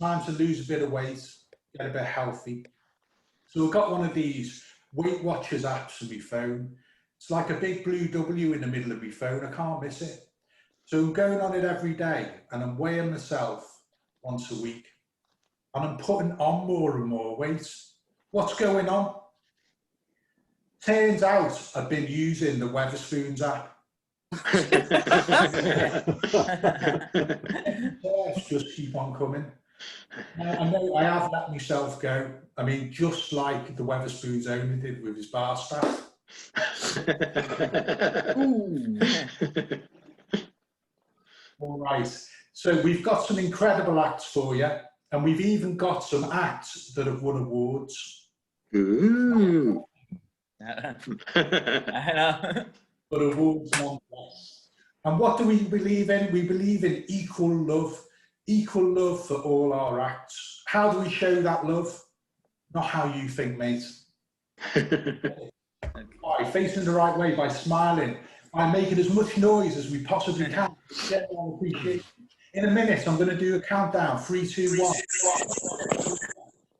time to lose a bit of weight, get a bit healthy. So we've got one of these Weight Watchers apps on my phone. It's like a big blue W in the middle of my phone. I can't miss it. So I'm going on it every day and I'm weighing myself once a week. And I'm putting on more and more weight. What's going on? Turns out I've been using the Weatherspoons app. Just keep on coming. I know I have let myself go. I mean, just like the Weatherspoons owner did with his bar staff. All right. So we've got some incredible acts for you, and we've even got some acts that have won awards. Ooh. I know. But awards nonetheless. And what do we believe in? We believe in equal love for all our acts. How do we show that love? Not how you think, mate. By facing the right way, by smiling, by making as much noise as we possibly can. In a minute, I'm going to do a countdown. 3, 2, 1.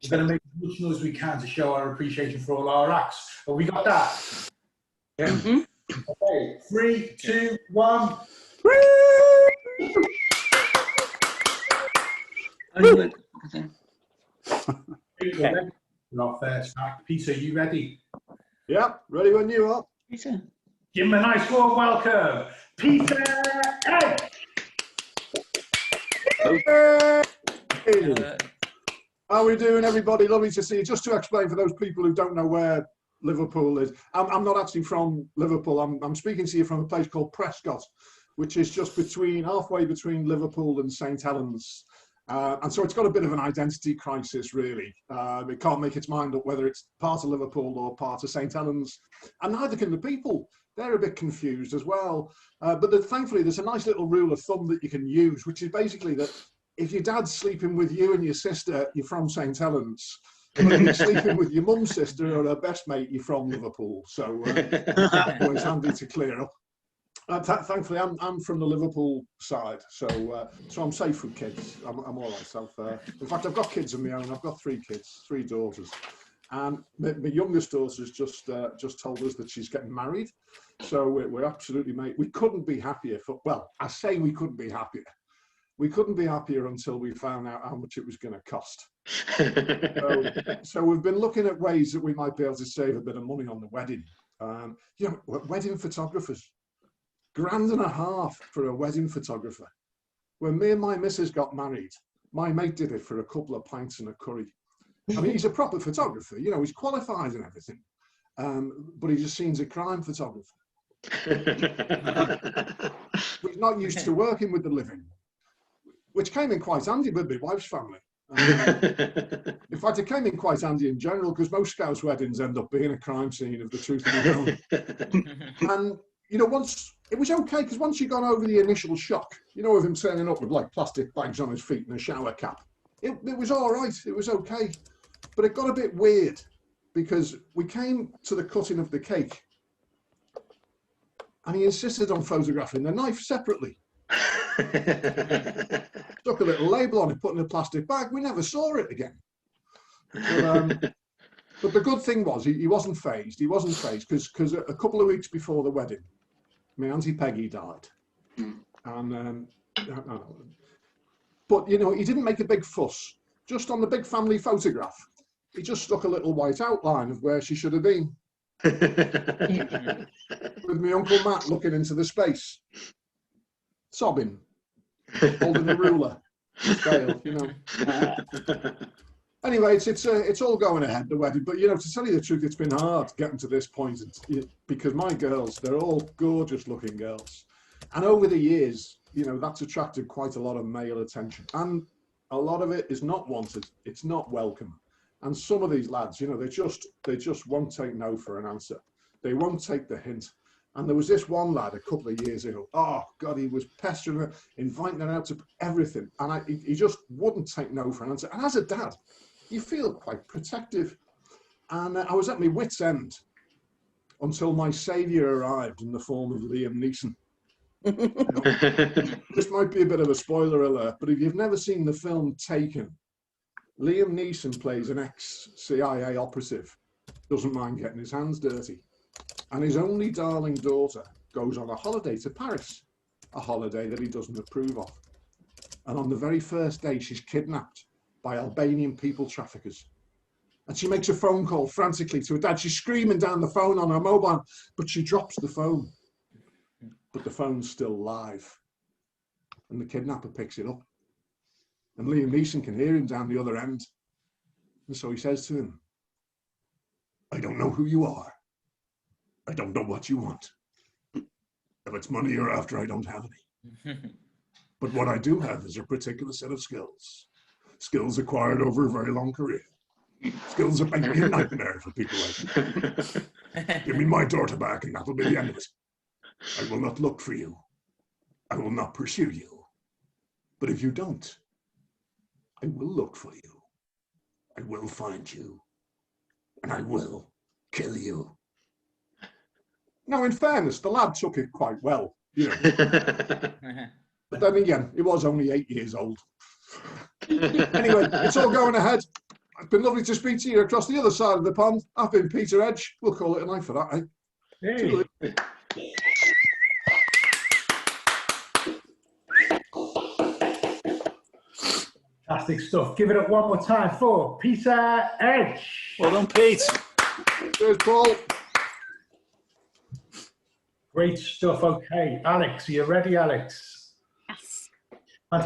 We're going to make as much noise as we can to show our appreciation for all our acts. Have we got that? Yeah. Mm-hmm. Okay, 3, 2, 1. Okay. Our first act. Peter, you ready? Yeah, ready when you are. Peter. Give him a nice warm welcome. Peter Edge! Hey. How are we doing, everybody? Lovely to see you. Just to explain for those people who don't know where Liverpool is, I'm not actually from Liverpool. I'm speaking to you from a place called Prescott, which is just halfway between Liverpool and St Helens. And so it's got a bit of an identity crisis, really. It can't make its mind up whether it's part of Liverpool or part of St Helens, and neither can the people. They're a bit confused as well. But thankfully, there's a nice little rule of thumb that you can use, which is basically that if your dad's sleeping with you and your sister, you're from St Helens. But if you're sleeping with your mum's sister or her best mate, you're from Liverpool. So that's always handy to clear up. Thankfully, I'm from the Liverpool side, so I'm safe with kids. I'm all right. In fact, I've got kids of my own. I've got 3 kids, 3 daughters, and my youngest daughter's just told us that she's getting married. So we're absolutely, mate. We couldn't be happier. Well, I say we couldn't be happier. We couldn't be happier until we found out how much it was going to cost. So we've been looking at ways that we might be able to save a bit of money on the wedding. Wedding photographers. £1,500 for a wedding photographer. When me and my missus got married, my mate did it for a couple of pints and a curry. I mean, he's a proper photographer, he's qualified and everything, but he just seems a crime photographer. He's not used to working with the living, which came in quite handy with my wife's family. In fact, it came in quite handy in general, because most Scouse weddings end up being a crime scene, of the truth be known. And once it was okay, because once you got over the initial shock, of him turning up with like plastic bags on his feet and a shower cap, it was all right. It was okay. But it got a bit weird, because we came to the cutting of the cake and he insisted on photographing the knife separately. Stuck a little label on it, put in a plastic bag. We never saw it again. But the good thing was he wasn't phased. He wasn't phased because a couple of weeks before the wedding, my Auntie Peggy died. And but he didn't make a big fuss. Just on the big family photograph, he just stuck a little white outline of where she should have been. With my Uncle Matt looking into the space, sobbing, holding a ruler, scale, Anyway, it's all going ahead, the wedding. But to tell you the truth, it's been hard getting to this point, because my girls, they're all gorgeous looking girls, and over the years, that's attracted quite a lot of male attention, and a lot of it is not wanted. It's not welcome. And some of these lads, they just won't take no for an answer. They won't take the hint. And there was this one lad a couple of years ago. Oh God, he was pestering her, inviting her out to everything, and he just wouldn't take no for an answer. And as a dad, you feel quite protective. And I was at my wit's end until my saviour arrived in the form of Liam Neeson. This might be a bit of a spoiler alert, but if you've never seen the film Taken, Liam Neeson plays an ex-CIA operative, doesn't mind getting his hands dirty. And his only darling daughter goes on a holiday to Paris, a holiday that he doesn't approve of. And on the very first day, she's kidnapped by Albanian people traffickers. And she makes a phone call frantically to her dad. She's screaming down the phone on her mobile, but she drops the phone. But the phone's still live. And the kidnapper picks it up. And Liam Neeson can hear him down the other end. And so he says to him, I don't know who you are. I don't know what you want. If it's money you're after, I don't have any. But what I do have is a particular set of skills. Skills acquired over a very long career. Skills that make me a nightmare for people like me. Give me my daughter back and that'll be the end of it. I will not look for you. I will not pursue you. But if you don't, I will look for you. I will find you. And I will kill you. Now, in fairness, the lad took it quite well, you know. But then again, he was only 8 years old. Anyway, it's all going ahead. It's been lovely to speak to you across the other side of the pond. I've been Peter Edge. We'll call it a night for that, eh? Hey. Fantastic stuff. Give it up one more time for Peter Edge. Well done, Pete. Cheers, Paul. Great stuff. Okay, Alex, are you ready, Alex? Yes. And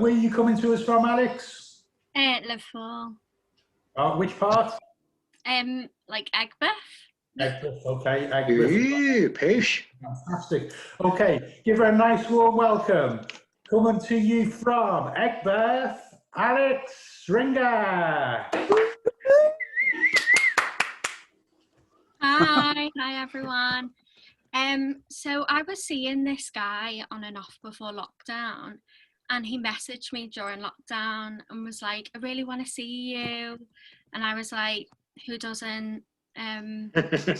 where are you coming to us from, Alex? Liverpool. Which part? Like Egbert. Egbert, okay. Egbert. Ooh, push. Fantastic. Okay, give her a nice warm welcome. Coming to you from Egbert, Alex Stringer. Hi everyone. So I was seeing this guy on and off before lockdown, and he messaged me during lockdown and was like, I really want to see you. And I was like, who doesn't? We both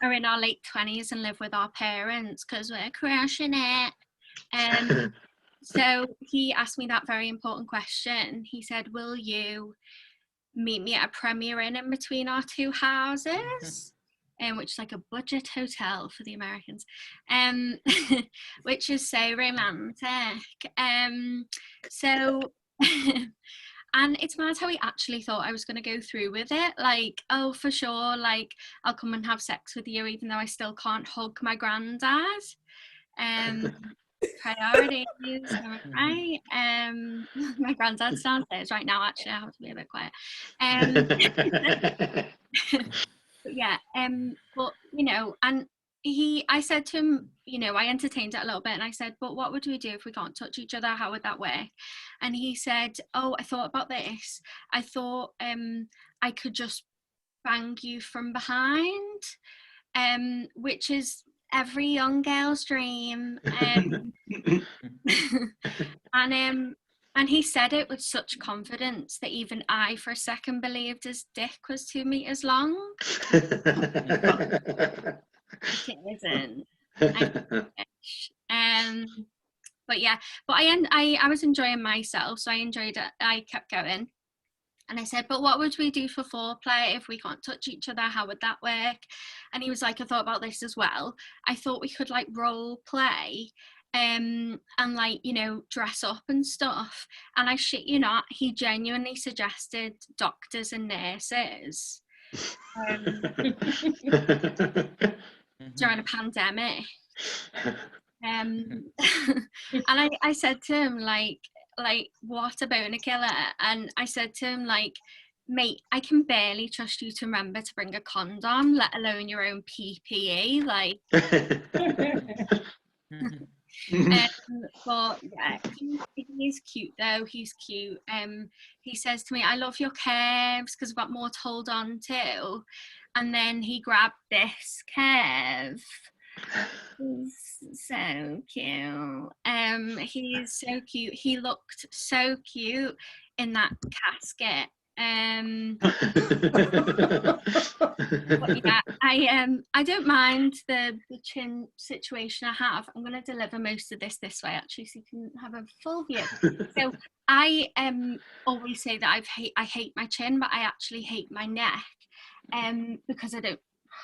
are in our late 20s and live with our parents because we're crushing it. So he asked me that very important question. He said, will you meet me at a Premier Inn in between our two houses? Which is like a budget hotel for the Americans, which is so romantic. So, and it's mad how he actually thought I was going to go through with it. Like, oh, for sure, like, I'll come and have sex with you, even though I still can't hug my granddad. Priorities, right? My granddad's downstairs right now, actually. I have to be a bit quiet. But yeah, but you know, and I said to him, you know, I entertained it a little bit, and I said, but what would we do if we can't touch each other? How would that work? And he said, oh, I thought about this. I thought I could just bang you from behind, which is every young girl's dream. And he said it with such confidence that even I, for a second, believed his dick was 2 meters long. It isn't. But yeah, but I was enjoying myself, so I enjoyed it. I kept going. And I said, but what would we do for foreplay if we can't touch each other? How would that work? And he was like, I thought about this as well. I thought we could like role play and like, you know, dress up and stuff. And I shit you not, he genuinely suggested doctors and nurses during a pandemic. And I said to him, like, what about a killer? And I said to him, like, mate, I can barely trust you to remember to bring a condom, let alone your own PPE. Like, but yeah, he's cute though. He's cute. He says to me, I love your curves because I've got more to hold on to. And then he grabbed this curve. He's so cute. He's so cute. He looked so cute in that casket But yeah, I don't mind the chin situation I have. I'm going to deliver most of this way actually, so you can have a full view. So I always say that I hate my chin, but I actually hate my neck, because I don't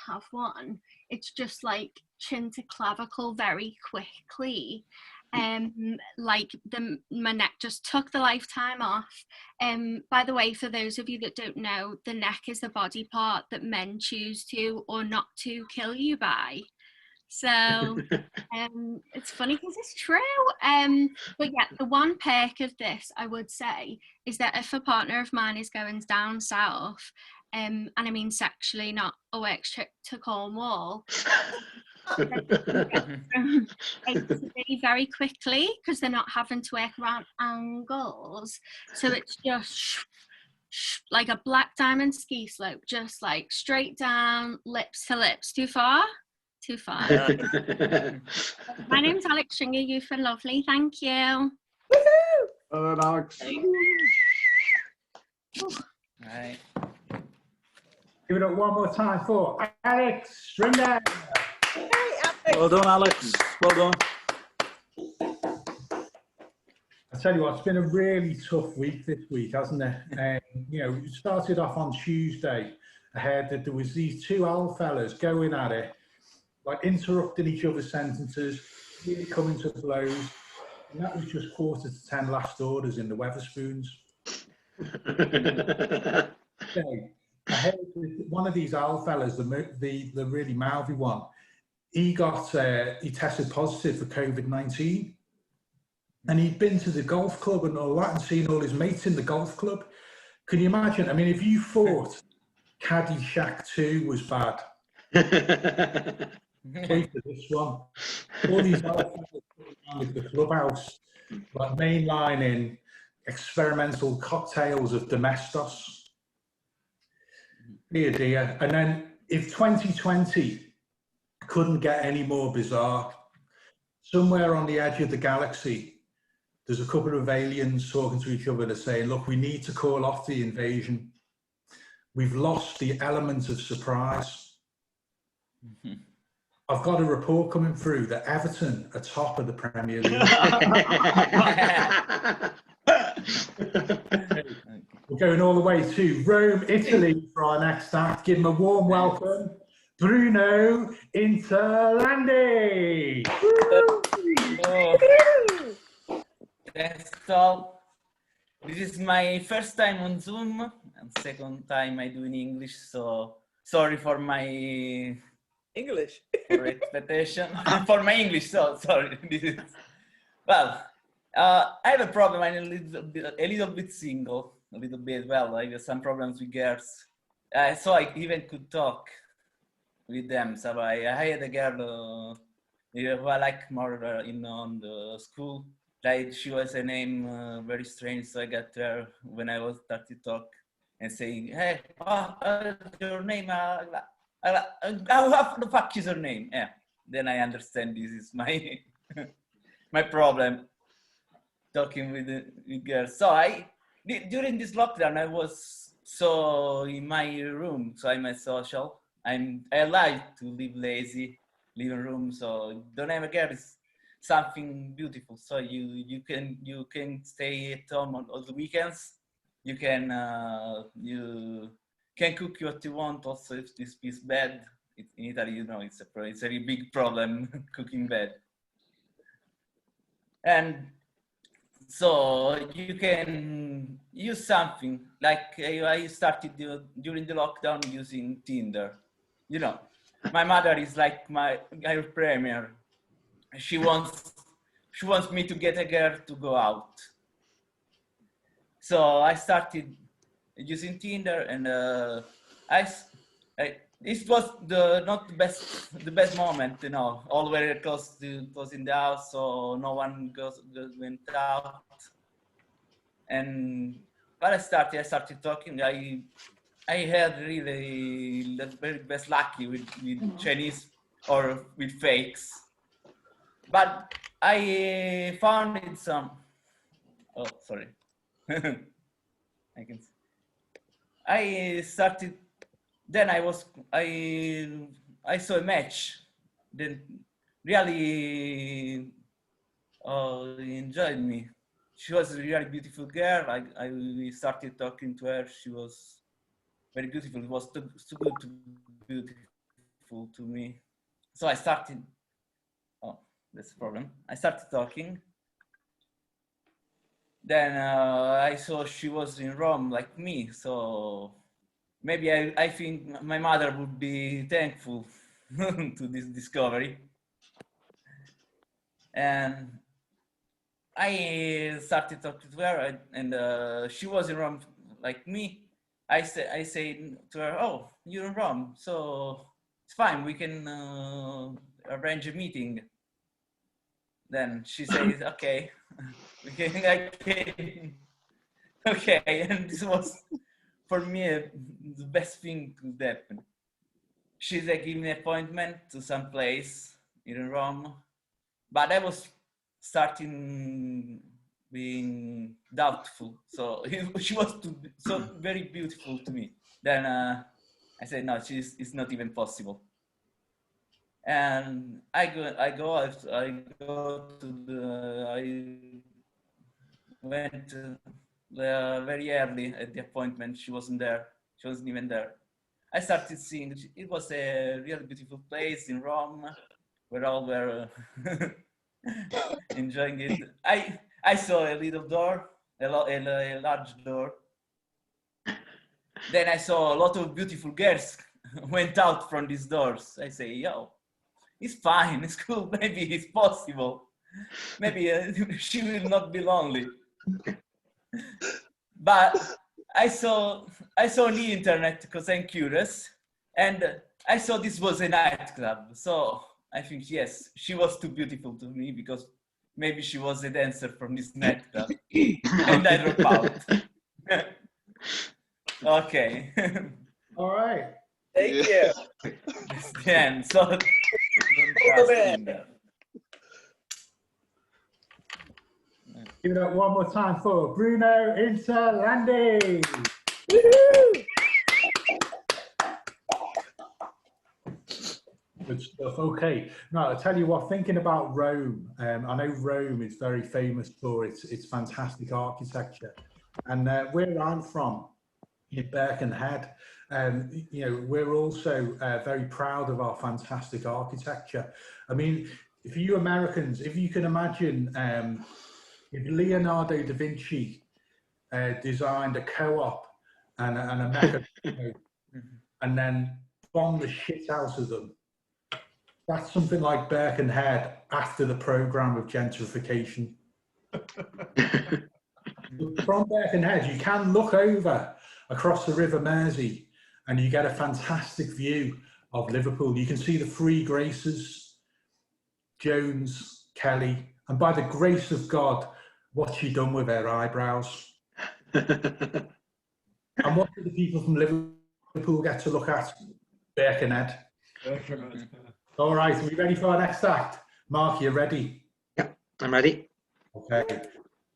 have one. It's just like chin to clavicle very quickly. Like my neck just took the lifetime off. By the way, for those of you that don't know, the neck is the body part that men choose to or not to kill you by. So it's funny because it's true. But yeah, the one perk of this, I would say, is that if a partner of mine is going down south, and I mean sexually, not a work trip to Cornwall, very, very quickly because they're not having to work around angles. So it's just like a black diamond ski slope, just like straight down, lips to lips. Too far? Too far. My name's Alex Stringer. You've been lovely. Thank you. Alex. Right. Give it up one more time for Alex Stringer. Well done, Alex. Well done. I tell you what, it's been a really tough week this week, hasn't it? You know, it started off on Tuesday. I heard that there was these two old fellas going at it, like interrupting each other's sentences, really coming to blows. And that was just 9:45 last orders in the Weatherspoons. So, I heard one of these old fellas, the really mouthy one, he tested positive for COVID-19. And he'd been to the golf club and all that and seen all his mates in the golf club. Can you imagine? I mean, if you thought Caddyshack 2 was bad, wait for this one. All these other with the clubhouse, like mainlining experimental cocktails of Domestos. Dear, dear. And then if 2020 couldn't get any more bizarre, somewhere on the edge of the galaxy, there's a couple of aliens talking to each other and saying, look, we need to call off the invasion. We've lost the element of surprise. Mm-hmm. I've got a report coming through that Everton are top of the Premier League. We're going all the way to Rome, Italy for our next act. Give them a warm welcome, Bruno Interlandi. Thanks all. This is my first time on Zoom and second time I do in English, so sorry for my English expectation. For my English, so sorry. This is, well, I have a problem. I'm a little bit single, a little bit. Well, I have some problems with girls, so I even could talk with them. So I had a girl who I like more on the school. Like she was a name very strange, so I got her when I was started to talk and saying, "Hey, your name? How the fuck is your name?" Yeah. Then I understand this is my my problem talking with girls. So during this lockdown I was so in my room, so I'm a social. I like to live lazy, live in room, so don't have a girl. Something beautiful. So you can stay at home on the weekends. You can cook what you want. Also, if this is bad, in Italy, you know, it's a very big problem cooking bad. And so you can use something like I started during the lockdown using Tinder. You know, my mother is like my premier. She wants me to get a girl to go out. So I started using Tinder, and it was not the best moment, you know. All very close in the house, so no one went out. And but I started talking. I had really the very best lucky with Chinese or with fakes. But I found some. Oh, sorry. I can. I started. Then I saw a match. Then really enjoyed me. She was a really beautiful girl. We started talking to her. She was very beautiful. It was too good to be beautiful to me. So I started. Oh, that's the problem. I started talking. Then I saw she was in Rome like me. So maybe I think my mother would be thankful to this discovery. And I started talking to her, and she was in Rome like me. I say to her, "Oh, you're in Rome, so it's fine. We can arrange a meeting." Then she says, "Okay, we can." Okay, and this was for me the best thing could happen. She gave me an appointment to some place in Rome, but I was starting being doubtful. So she was so very beautiful to me. Then I said, no, it's not even possible. And I went very early at the appointment. She wasn't there. She wasn't even there. I started seeing, it was a really beautiful place in Rome where all were enjoying it. I saw a little door, a large door. Then I saw a lot of beautiful girls went out from these doors. I say, yo, it's fine, it's cool, maybe it's possible. Maybe she will not be lonely. But I saw on the internet because I'm curious, and I saw this was a nightclub. So I think, yes, she was too beautiful to me because maybe she was a dancer from this nightclub. And I drop out. Okay. All right. Thank you. That's the end. So don't trust in that. Give it up one more time for Bruno Interlandi. Good stuff. Okay. Now, I'll tell you what, thinking about Rome, I know Rome is very famous for its fantastic architecture. And where I'm from, in Birkenhead, you know, we're also very proud of our fantastic architecture. I mean, if you Americans, if you can imagine, if Leonardo da Vinci designed a co-op and a mecha, and then bombed the shit out of them, that's something like Birkenhead after the program of gentrification. From Birkenhead, you can look over across the River Mersey and you get a fantastic view of Liverpool. You can see the three Graces, Jones, Kelly, and by the grace of God, what she done with her eyebrows. And what do the people from Liverpool get to look at? Birkenhead. All right, are we ready for our next act? Mark, you ready? Yeah, I'm ready. Okay.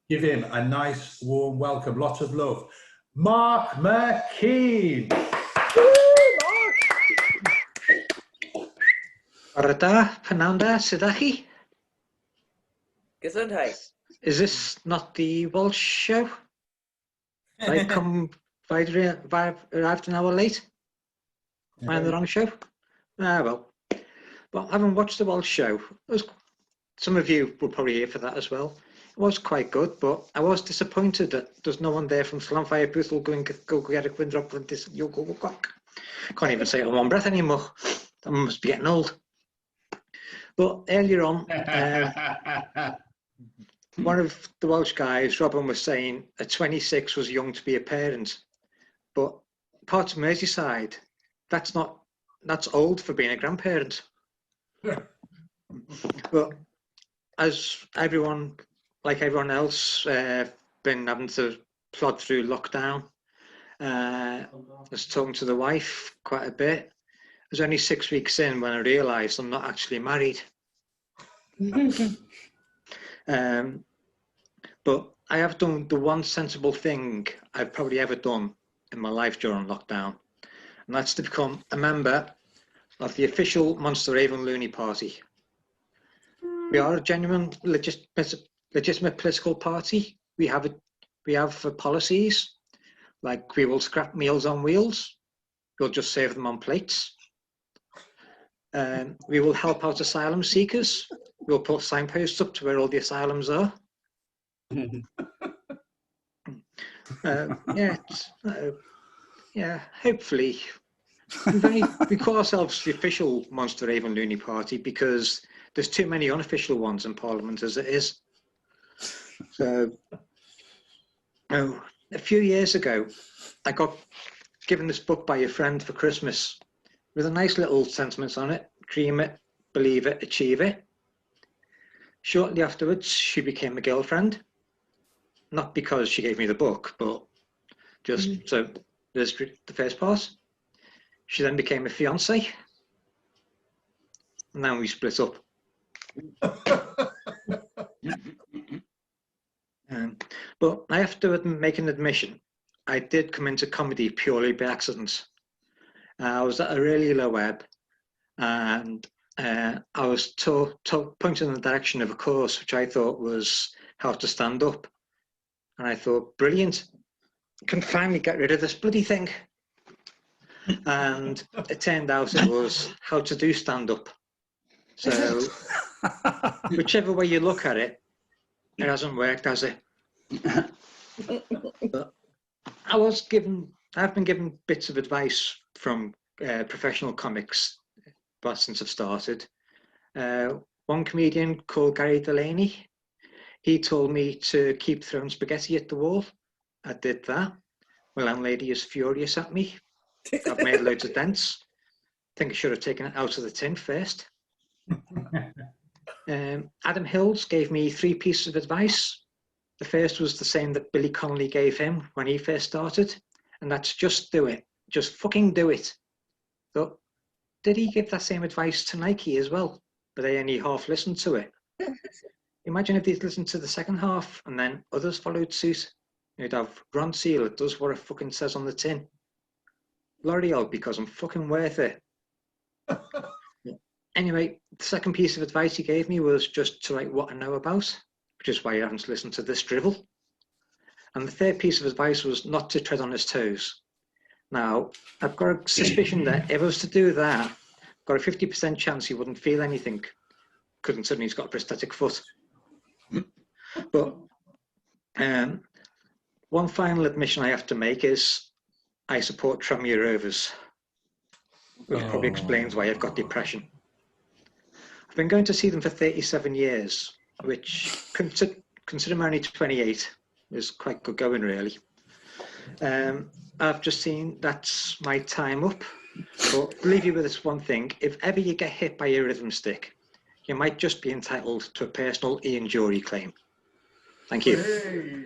Give him a nice, warm welcome. Lots of love. Mark McKean. Bore da, pnawn da, sut ydych chi? Gesundheit. Is this not the Welsh show? I arrived an hour late. Am I on the wrong show? Ah, well. Well, I haven't watched the Welsh show. Some of you were probably here for that as well. It was quite good, but I was disappointed that there's no one there from Llanfair Booth will go get a Gwindrop from this. Can't even say it in one breath anymore. I must be getting old. But earlier on, one of the Welsh guys, Robin, was saying at 26 was young to be a parent. But parts of Merseyside, that's old for being a grandparent. But as everyone, like everyone else, been having to plod through lockdown. I was talking to the wife quite a bit. It was only 6 weeks in when I realised I'm not actually married. But I have done the one sensible thing I've probably ever done in my life during lockdown, and that's to become a member of the official Monster Raven Looney Party. We are a genuine, legitimate political party. We have policies, like we will scrap Meals on Wheels. We'll just serve them on plates. We will help out asylum seekers. We'll put signposts up to where all the asylums are. Hopefully. We call ourselves the official Monster Raven Looney Party because there's too many unofficial ones in Parliament as it is. So, a few years ago, I got given this book by a friend for Christmas with a nice little sentiments on it: dream it, believe it, achieve it. Shortly afterwards, she became a girlfriend. Not because she gave me the book, but just so there's the first part. She then became a fiance. And now we split up. But I have to make an admission. I did come into comedy purely by accident. I was at a really low ebb, and I was pointed in the direction of a course which I thought was how to stand up. And I thought, brilliant, I can finally get rid of this bloody thing. And it turned out it was how to do stand-up. So whichever way you look at it, it hasn't worked, has it? But I've been given bits of advice from professional comics since I've started. One comedian called Gary Delaney, he told me to keep throwing spaghetti at the wall. I did that. My landlady is furious at me. I've made loads of dents. I think I should have taken it out of the tin first. Adam Hills gave me 3 pieces of advice. The first was the same that Billy Connolly gave him when he first started, and that's just do it. Just fucking do it. So, did he give that same advice to Nike as well? But they only half listened to it. Imagine if they'd listened to the second half and then others followed suit. You'd have Ron Seal, it does what it fucking says on the tin. L'Oreal, because I'm fucking worth it. Anyway, the second piece of advice he gave me was just to write what I know about, which is why I haven't listened to this drivel. And the third piece of advice was not to tread on his toes. Now, I've got a suspicion that if I was to do that, I've got a 50% chance he wouldn't feel anything, considering he's got a prosthetic foot. But one final admission I have to make is I support Tranmere Rovers, which probably explains why I've got depression. I've been going to see them for 37 years, which, considering I'm only 28, is quite good going, really. I've just seen that's my time up, but I'll leave you with this one thing. If ever you get hit by a rhythm stick, you might just be entitled to a personal injury claim. Thank you. Hey.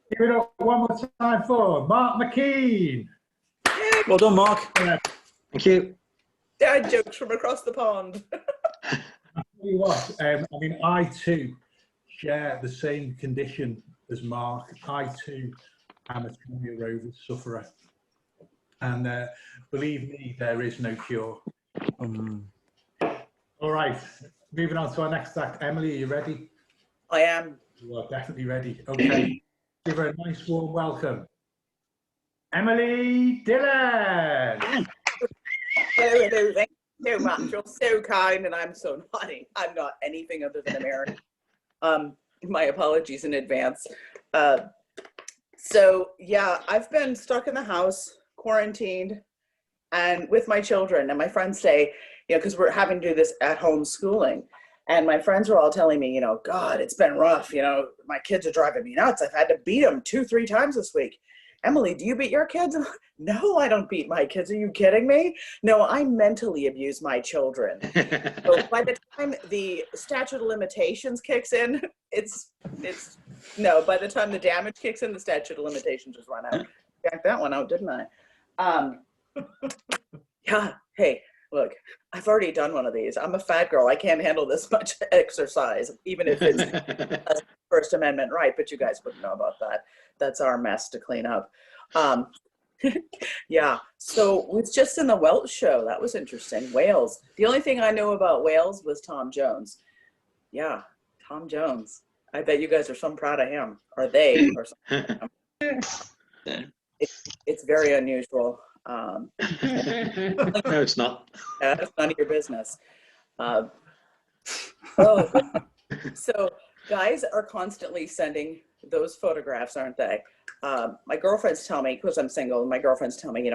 Give it up one more time for Mark McKean. Well done, Mark. Thank you. Dad jokes from across the pond. I'll tell you what, I mean, I too share the same condition as Mark. I too am a Tranmere Rovers sufferer. And believe me, there is no cure. All right, moving on to our next act. Emily, are you ready? I am. You are definitely ready. Okay, give her a nice warm welcome. Emily Dillon. Hello, thank you so much. You're so kind, and I'm so naughty. I'm not anything other than American. My apologies in advance. So yeah, I've been stuck in the house, quarantined, and with my children. And my friends say, you know, because we're having to do this at-home schooling, and my friends were all telling me, you know, God, it's been rough. You know, my kids are driving me nuts. I've had to beat them 2-3 times this week. Emily, do you beat your kids? No, I don't beat my kids. Are you kidding me? No, I mentally abuse my children. So by the time the statute of limitations kicks in, by the time the damage kicks in, the statute of limitations just run out. Backed that one out, didn't I? Yeah, hey, look, I've already done one of these. I'm a fat girl. I can't handle this much exercise, even if it's a First Amendment right, but you guys wouldn't know about that. That's our mess to clean up. Yeah, so it's just in the Welsh show. That was interesting. Wales. The only thing I knew about Wales was Tom Jones. Yeah, Tom Jones. I bet you guys are so proud of him, or they, or something. It's very unusual. No, it's not. It's none of your business. So guys are constantly sending those photographs, aren't they? My girlfriends tell me, because I'm single, my girlfriends tell me,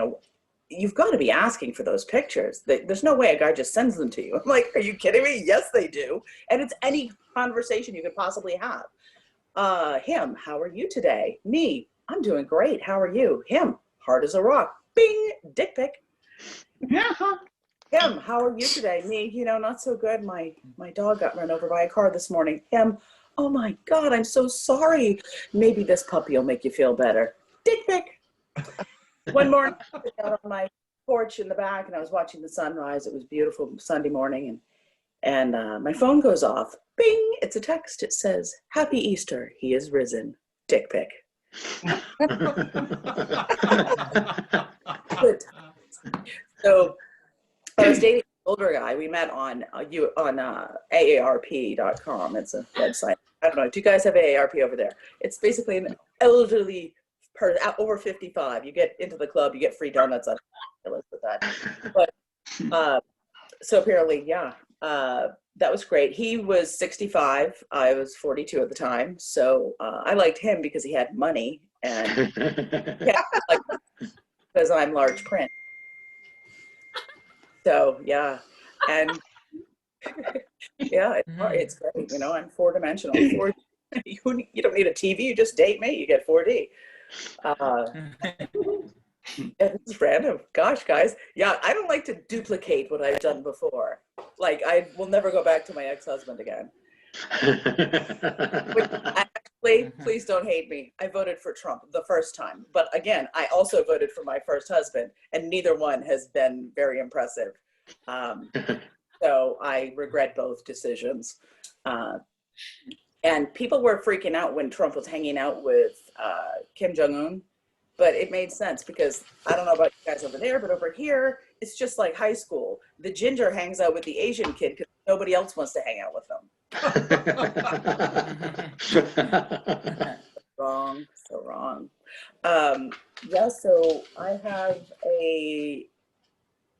you've got to be asking for those pictures. There's no way a guy just sends them to you. I'm like, are you kidding me? Yes, they do. And it's any conversation you could possibly have. Him, how are you today? Me, I'm doing great. How are you? Him, hard as a rock. Bing, dick pic. Him, how are you today? Me, not so good. My dog got run over by a car this morning. Him, oh my God, I'm so sorry. Maybe this puppy will make you feel better. Dick pic. One morning, I was out on my porch in the back and I was watching the sunrise. It was beautiful Sunday morning. And my phone goes off. Bing, it's a text. It says, Happy Easter, he is risen. Dick pic. So I was dating an older guy. We met on AARP.com. It's a website. I don't know. Do you guys have AARP over there? It's basically an elderly person over 55. You get into the club, you get free donuts on with that. But so apparently, yeah, that was great. He was 65. I was 42 at the time. So I liked him because he had money and because I'm large print. So yeah, and yeah, it's great. I'm four-dimensional. You don't need a TV. You just date me. You get 4D. It's random. Gosh, guys. Yeah, I don't like to duplicate what I've done before. Like, I will never go back to my ex-husband again. Actually, please don't hate me. I voted for Trump the first time. But again, I also voted for my first husband, and neither one has been very impressive. So I regret both decisions. And people were freaking out when Trump was hanging out with Kim Jong-un. But it made sense because I don't know about you guys over there, but over here, it's just like high school. The ginger hangs out with the Asian kid because nobody else wants to hang out with them. Wrong, so wrong. Yeah, so I have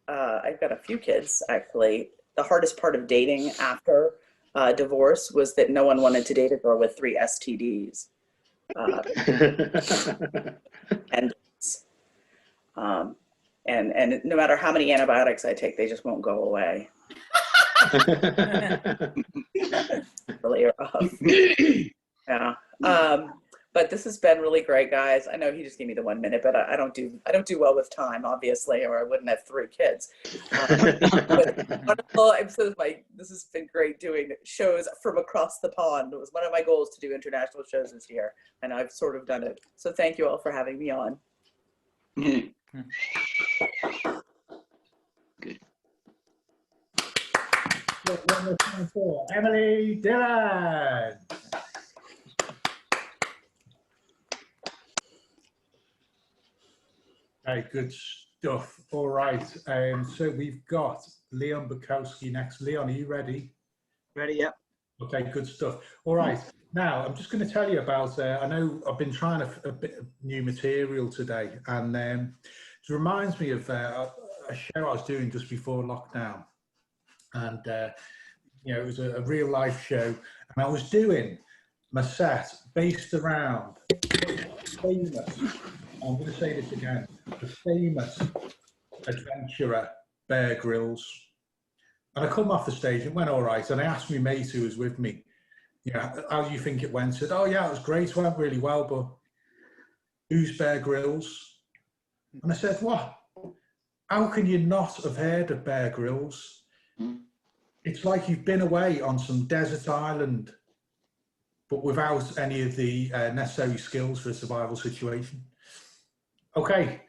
I've got a few kids, actually. The hardest part of dating after divorce was that no one wanted to date a girl with 3 STDs. And no matter how many antibiotics I take, they just won't go away. Really rough. Yeah. But this has been really great, guys. I know he just gave me the 1 minute, but I don't do well with time, obviously, or I wouldn't have 3 kids. Wonderful episodes. This has been great doing shows from across the pond. It was one of my goals to do international shows this year, and I've sort of done it. So thank you all for having me on. Good. Emily Dillon. Okay, good stuff. All right. So we've got Leon Bukowski next. Leon, are you ready? Ready? Yep. Okay, good stuff. All right. Now, I'm just going to tell you about, I know I've been trying a bit of new material today, and it reminds me of a show I was doing just before lockdown. And, it was a real life show. And I was doing my set based around famous, I'm going to say this again, the famous adventurer Bear Grylls. And I come off the stage, it went all right. And I asked my mate who was with me, how do you think it went? I said, oh yeah, it was great, it went really well, but who's Bear Grylls? And I said, what? How can you not have heard of Bear Grylls? It's like you've been away on some desert island, but without any of the necessary skills for a survival situation. Okay,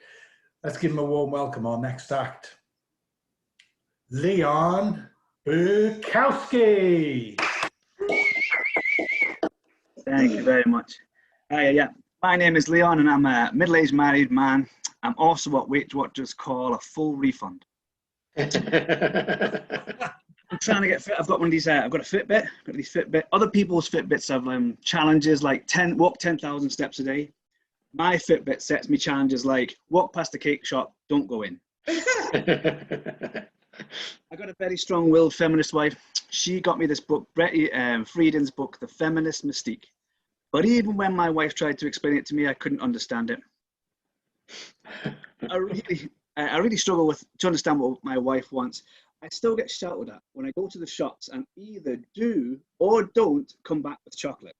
let's give him a warm welcome, our next act. Leon Bukowski. Thank you very much. Yeah, my name is Leon and I'm a middle-aged married man. I'm also what Weight Watchers call a full refund. I'm trying to get fit. I've got one of these, I've got a Fitbit, got these Fitbit. Other people's Fitbits have challenges like walk 10,000 steps a day. My Fitbit sets me challenges like walk past the cake shop, don't go in. I got a very strong-willed feminist wife. She got me this book, Betty Friedan's book, The Feminist Mystique. But even when my wife tried to explain it to me, I couldn't understand it. I really struggle to understand what my wife wants. I still get shouted at when I go to the shops and either do or don't come back with chocolate.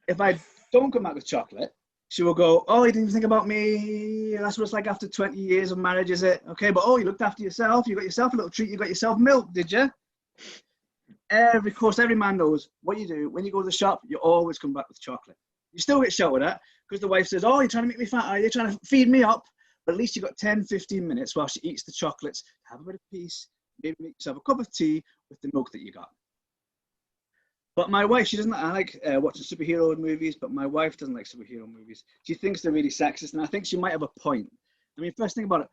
If I don't come back with chocolate, she will go, oh, you didn't even think about me. That's what it's like after 20 years of marriage, is it? Okay, but oh, you looked after yourself. You got yourself a little treat. You got yourself milk, did you? Of course, every man knows what you do. When you go to the shop, you always come back with chocolate. You still get shouted at because the wife says, oh, you're trying to make me fat. Are you trying to feed me up? But at least you got 10, 15 minutes while she eats the chocolates, have a bit of peace, maybe make yourself a cup of tea with the milk that you got. But my wife, she doesn't like watching superhero movies, but my wife doesn't like superhero movies. She thinks they're really sexist, and I think she might have a point. I mean, first thing about it,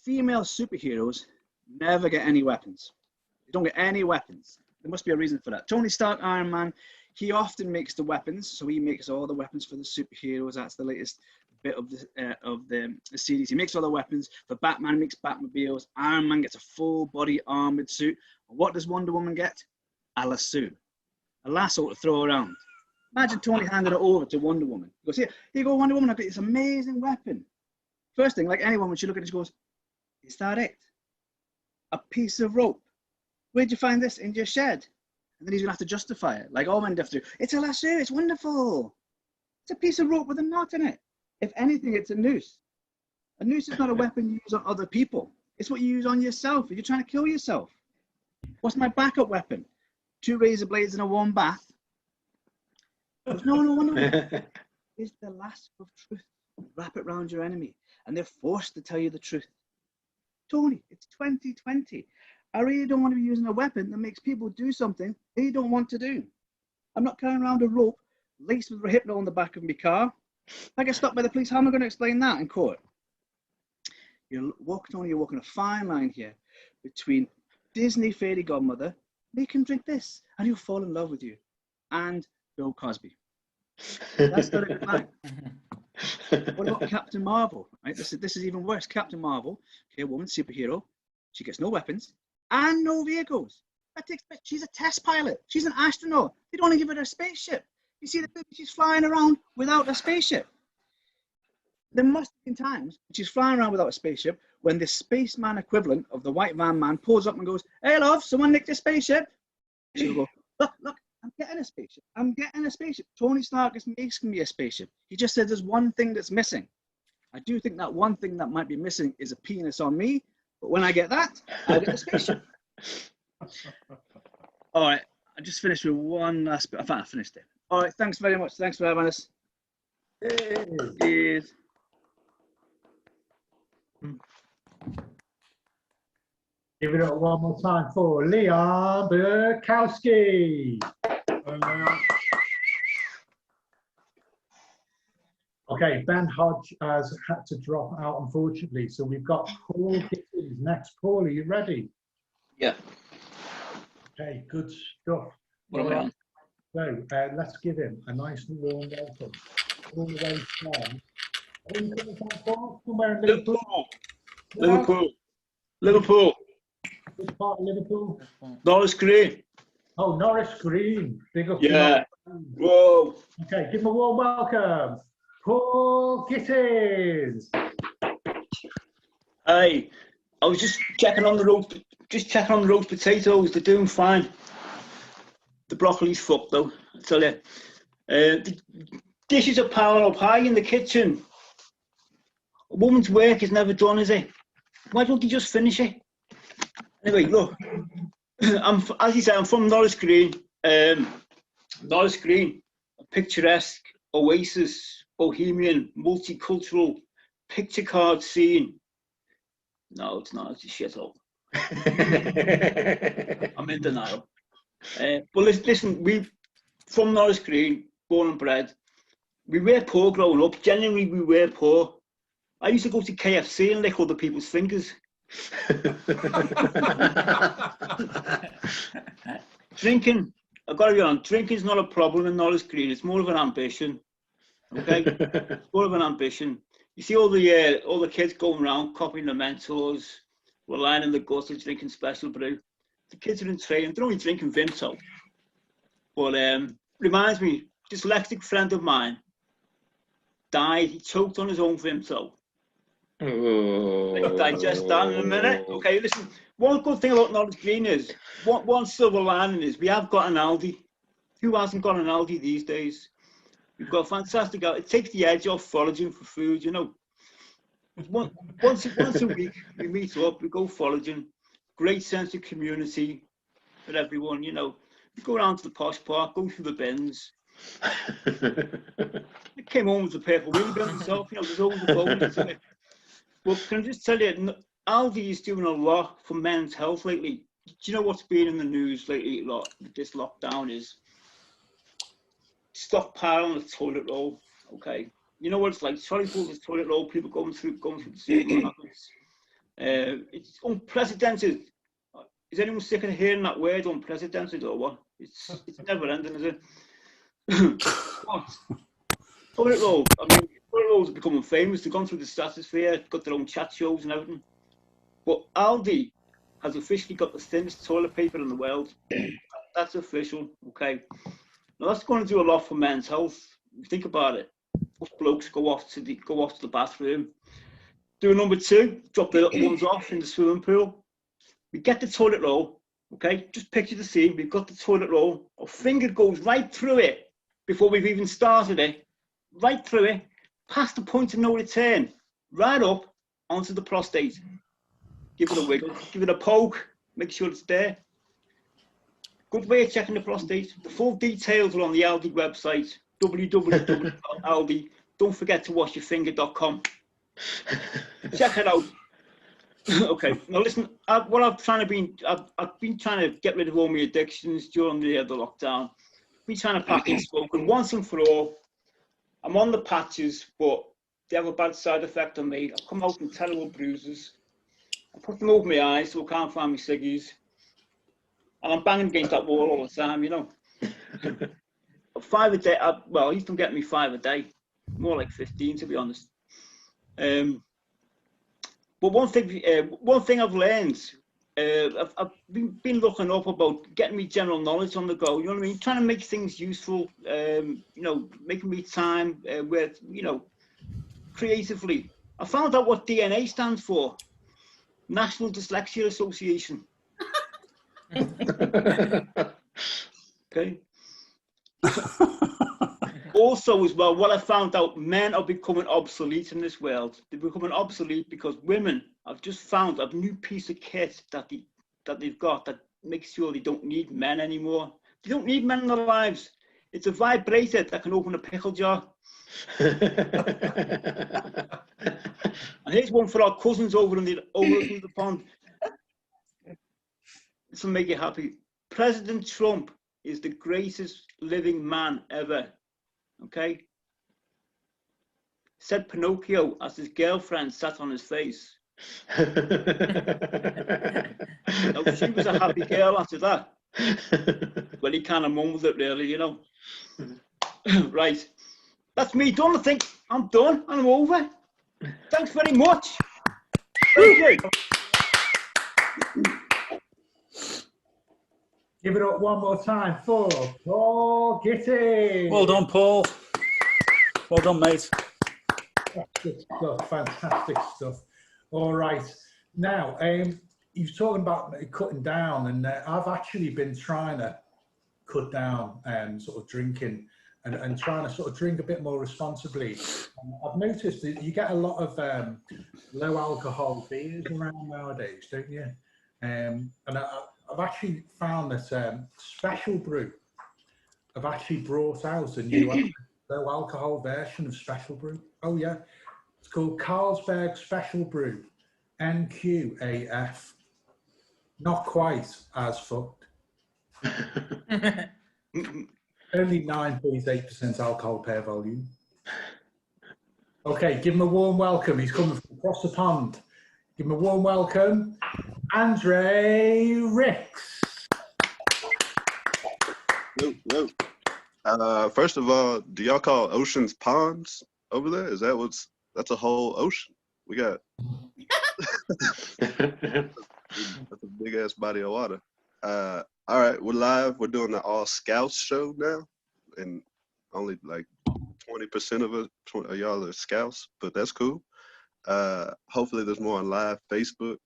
female superheroes never get any weapons. They don't get any weapons. There must be a reason for that. Tony Stark, Iron Man, he often makes the weapons, so he makes all the weapons for the superheroes. That's the latest bit of the series. He makes all the weapons. For Batman, he makes Batmobiles. Iron Man gets a full-body armored suit. And what does Wonder Woman get? A lasso. A lasso to throw around. Imagine Tony handing it over to Wonder Woman. He goes, here you go, Wonder Woman, I've got this amazing weapon. First thing, like anyone, when she looks at it, she goes, is that it? A piece of rope. Where'd you find this? In your shed? And then he's gonna have to justify it. Like all men have to do. It's a lasso, it's wonderful. It's a piece of rope with a knot in it. If anything, it's a noose. A noose is not a weapon you use on other people. It's what you use on yourself if you're trying to kill yourself. What's my backup weapon? 2 razor blades and a warm bath. No. It's the lasso of truth. Wrap it around your enemy, and they're forced to tell you the truth. Tony, it's 2020. I really don't want to be using a weapon that makes people do something they don't want to do. I'm not carrying around a rope laced with Rohypnol on the back of my car. If I get stopped by the police, how am I going to explain that in court? You're walking a fine line here between Disney fairy godmother, make him drink this, and he'll fall in love with you, and Bill Cosby. That's not a fine. What about Captain Marvel? Right, this is even worse. Captain Marvel, okay, a woman superhero, she gets no weapons and no vehicles. She's a test pilot. She's an astronaut. They don't even give her a spaceship. You see, she's flying around without a spaceship. There must have been times she's flying around without a spaceship when the spaceman equivalent of the white van man pulls up and goes, hey, love, someone nicked a spaceship. She'll go, look, I'm getting a spaceship. I'm getting a spaceship. Tony Stark is making me a spaceship. He just said there's one thing that's missing. I do think that one thing that might be missing is a penis on me, but when I get that, I'll get a spaceship. All right, I just finished with one last bit. I finished it. All right, thanks very much. Thanks for having us. Cheers. Give it up one more time for Leon Bukowski. Okay, Ben Hodge has had to drop out, unfortunately. So we've got Paul Gittins next. Paul, are you ready? Yeah. Okay, good stuff. What am I on? So let's give him a nice and warm welcome. All the way from, where are you coming from, Paul? Somewhere in Liverpool. Liverpool. Which part of Liverpool? Norris Green. Oh, Norris Green. Big up. Yeah. Whoa. Okay, give him a warm welcome. Paul Gittins. Hey, I was just checking on the roast potatoes. They're doing fine. The broccoli's fucked though, I tell you. The dishes are piling up high in the kitchen. A woman's work is never done, is it? Why don't you just finish it? Anyway, look, as you say, I'm from Norris Green. Norris Green, a picturesque oasis, bohemian, multicultural, picture card scene. No, it's not. It's a shithole. I'm in denial. But listen, we from Norris Green, born and bred. We were poor growing up. Genuinely, we were poor. I used to go to KFC and lick other people's fingers. Drinking, I've got to be honest, drinking's not a problem in Norris Green. It's more of an ambition. Okay, it's more of an ambition. You see all the kids going around copying the mentors, we're lying in the gutter drinking special brew. The kids are in training. They're only drinking Vimto. But reminds me, dyslexic friend of mine died. He choked on his own Vimto. Digest that in a minute. Okay, listen. One good thing about Norris Green is one silver lining is we have got an Aldi. Who hasn't got an Aldi these days? We've got fantastic. It takes the edge off foraging for food. You know, once a week we meet up. We go foraging. Great sense of community with everyone. You know, we go around to the posh park, go through the bins. I came home with a purple wheelie bin myself. You know, there's always a bonus to it. But can I just tell you, Aldi is doing a lot for men's health lately. Do you know what's been in the news lately a lot with this lockdown is stockpiling the toilet roll, okay? You know what it's like, trolley fulls of toilet roll, people going through the supermarkets. It's unprecedented. Is anyone sick of hearing that word, unprecedented, or what? It's never ending, is it? What? Toilet roll, I mean, toilet rolls are becoming famous. They've gone through the stratosphere, got their own chat shows and everything. But Aldi has officially got the thinnest toilet paper in the world. That's official, okay? Now that's going to do a lot for men's health. Think about it. Most blokes go off to the bathroom. Do number two, drop the little ones off in the swimming pool. We get the toilet roll, okay? Just picture the scene. We've got the toilet roll. Our finger goes right through it before we've even started it. Right through it, past the point of no return, right up onto the prostate. Give it a wiggle, give it a poke, make sure it's there. Good way of checking the prostate. The full details are on the Aldi website, www.aldi. Don't forget to washyourfinger.com. Check it out. Okay, now listen, I've been trying to get rid of all my addictions during the lockdown. Been trying to pack in smoking once and for all. I'm on the patches, but they have a bad side effect on me. I've come out in terrible bruises. I put them over my eyes so I can't find my ciggies. And I'm banging against that wall all the time, you know. 5 a day, well, I used to get me 5 a day. More like 15, to be honest. But one thing I've learned, I've been looking up about getting me general knowledge on the go. You know what I mean? Trying to make things useful. You know, making me time with, you know, creatively. I found out what DNA stands for. National Dyslexia Association. Okay. Also, as well, what I found out, men are becoming obsolete in this world. They're becoming obsolete because women have just found a new piece of kit that they've got that makes sure they don't need men anymore. They don't need men in their lives. It's a vibrator that can open a pickle jar. And here's one for our cousins over in the pond. This will make you happy. President Trump is the greatest living man ever. Okay? Said Pinocchio as his girlfriend sat on his face. Now, she was a happy girl after that. Well, he kind of mumbled it, really, you know. Right. That's me done. I think I'm done and I'm over. Thanks very much. Thank you. Give it up one more time for Paul Gitty. Well done, Paul. Well done, mate. Good stuff, fantastic stuff. All right, now you're talking about cutting down, and I've actually been trying to cut down sort of drinking and trying to sort of drink a bit more responsibly. I've noticed that you get a lot of low alcohol beers around nowadays, don't you? And I've actually found that Special Brew have actually brought out a new low alcohol version of Special Brew. Oh yeah, it's called Carlsberg Special Brew, NQAF. Not quite as fucked. Only 9.8% alcohol per volume. Okay, give him a warm welcome. He's coming from across the pond. Give him a warm welcome, Andre Ricks. First of all, do y'all call oceans ponds over there? That's a whole ocean. We got that's a big ass body of water. All right, we're live. We're doing the all Scouse show now, and only like 20% of y'all are Scouse, but that's cool. Hopefully there's more on live Facebook.